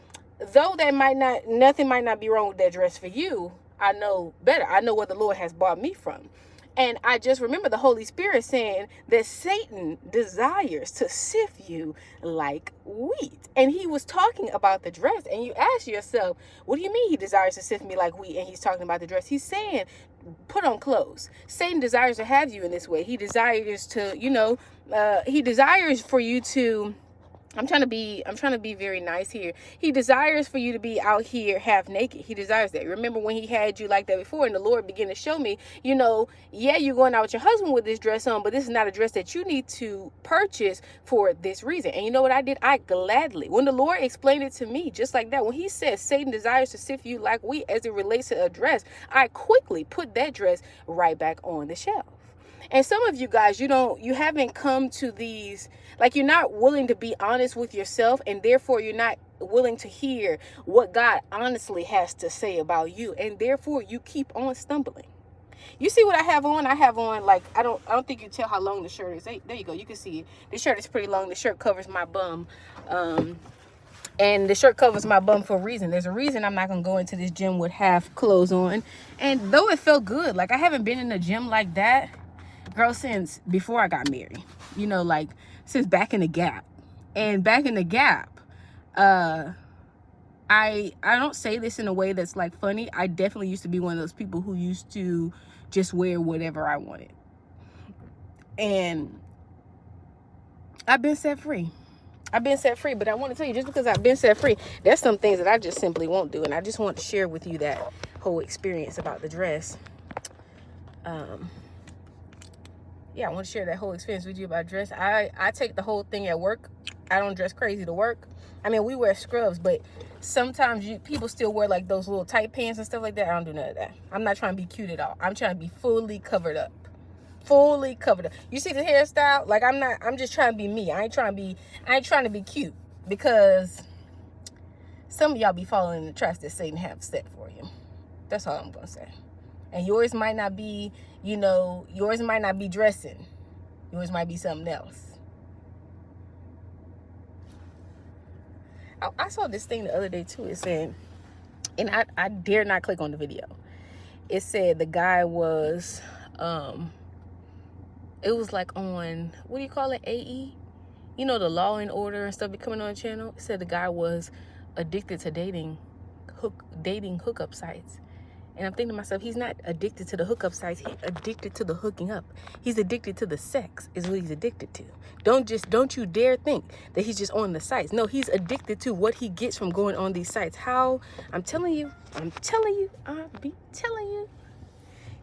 though nothing might not be wrong with that dress for you, I know better. I know where the Lord has brought me from. And I just remember the Holy Spirit saying that Satan desires to sift you like wheat. And he was talking about the dress. And you ask yourself, what do you mean he desires to sift me like wheat? And he's talking about the dress. He's saying, put on clothes. Satan desires to have you in this way. He desires to, you know, he desires for you to, I'm trying to be very nice here. He desires for you to be out here half naked. He desires that. Remember when he had you like that before, and the Lord began to show me, you know, yeah, you're going out with your husband with this dress on, but this is not a dress that you need to purchase for this reason. And you know what I did? I gladly, when the Lord explained it to me just like that, when he said Satan desires to sift you like wheat as it relates to a dress, I quickly put that dress right back on the shelf. And some of you guys, you haven't come to these, like, you're not willing to be honest with yourself, and therefore you're not willing to hear what God honestly has to say about you, and therefore you keep on stumbling. You see what I have on? I have on, like, I don't think you can tell how long the shirt is. Hey, there you go. You can see it. The shirt is pretty long. The shirt covers my bum. And the shirt covers my bum for a reason. There's a reason I'm not going to go into this gym with half clothes on. And though it felt good, like, I haven't been in a gym like that, girl, since before I got married, you know, like since back in the Gap. And back in the Gap, I don't say this in a way that's like funny. I definitely used to be one of those people who used to just wear whatever I wanted. And I've been set free. But I want to tell you, just because I've been set free, there's some things that I just simply won't do. And I just want to share with you that whole experience about the dress. Yeah, I want to share that whole experience with you about dress. I take the whole thing at work. I don't dress crazy to work. I mean, we wear scrubs, but sometimes people still wear like those little tight pants and stuff like that. I don't do none of that. I'm not trying to be cute at all. I'm trying to be fully covered up. You see the hairstyle? Like, I'm just trying to be me. I ain't trying to be cute, because some of y'all be following the traps that Satan have set for you. That's all I'm going to say. And yours might not be, you know, yours might not be dressing. Yours might be something else. I saw this thing the other day too. It said, and I dare not click on the video. It said the guy was, it was like on, what do you call it, AE? You know, the Law and Order and stuff be coming on the channel. It said the guy was addicted to dating hookup sites. And I'm thinking to myself, he's not addicted to the hookup sites. He's addicted to the hooking up. He's addicted to the sex is what he's addicted to. Don't you dare think that he's just on the sites. No, he's addicted to what he gets from going on these sites. I'm telling you. You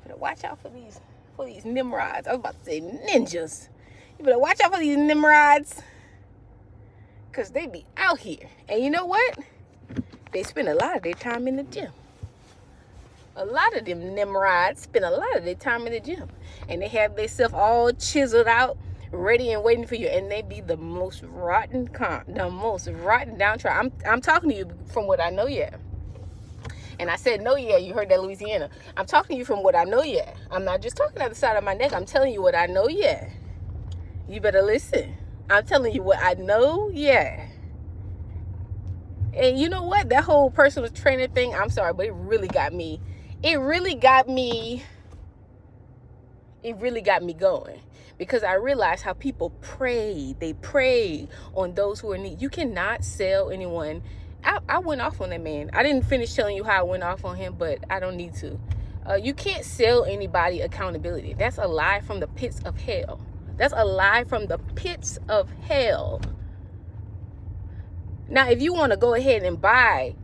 better watch out for these Nimrods. I was about to say ninjas. You better watch out for these Nimrods, because they be out here. And you know what? They spend a lot of their time in the gym. A lot of them Nimrods spend a lot of their time in the gym, and they have themselves all chiseled out, ready and waiting for you, and they be the most rotten downtrodden. I'm talking to you from what I know, yeah. And I said no, yeah. You heard that, Louisiana. I'm talking to you from what I know, yeah. I'm not just talking out the side of my neck. I'm telling you what I know, yeah. You better listen. I'm telling you what I know, yeah. And you know what? That whole personal trainer thing, I'm sorry, but it really got me going, because I realized how people they prey on those who are in need. You cannot sell anyone. I went off on that man. I didn't finish telling you how I went off on him, but I don't need to. You can't sell anybody accountability. That's a lie from the pits of hell. That's a lie from the pits of hell. Now, if you want to go ahead and buy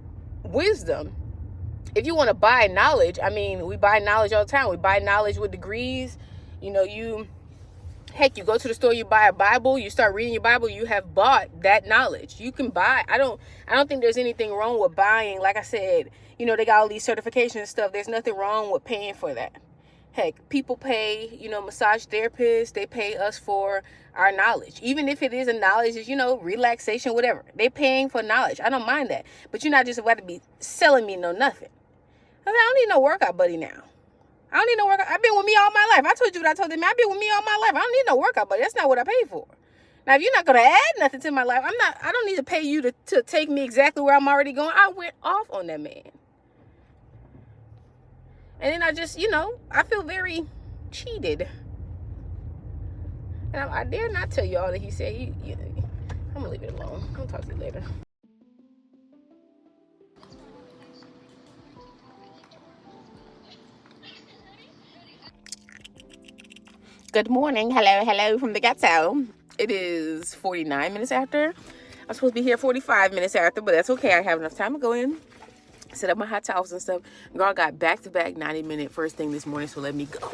wisdom, if you want to buy knowledge, I mean, we buy knowledge all the time. We buy knowledge with degrees. You know, you go to the store, you buy a Bible, you start reading your Bible, you have bought that knowledge. You can buy. I don't think there's anything wrong with buying. Like I said, you know, they got all these certifications and stuff. There's nothing wrong with paying for that. Heck, people pay, you know, massage therapists, they pay us for our knowledge. Even if it is a knowledge, is, you know, relaxation, whatever. They're paying for knowledge. I don't mind that. But you're not just about to be selling me no nothing. I don't need no workout buddy now. I don't need no workout. I've been with me all my life. I told you what I told them. I've been with me all my life. I don't need no workout buddy. That's not what I paid for. Now, if you're not going to add nothing to my life, I don't need to pay you to take me exactly where I'm already going. I went off on that man. And then I just, you know, I feel very cheated. And I dare not tell you all that he said. I'm going to leave it alone. I'll talk to you later. Good morning. Hello from the ghetto. It is 49 minutes after. I'm supposed to be here 45 minutes after, but that's okay. I have enough time to go in, set up my hot towels and stuff. Girl got back-to-back 90-minute first thing this morning, so let me go.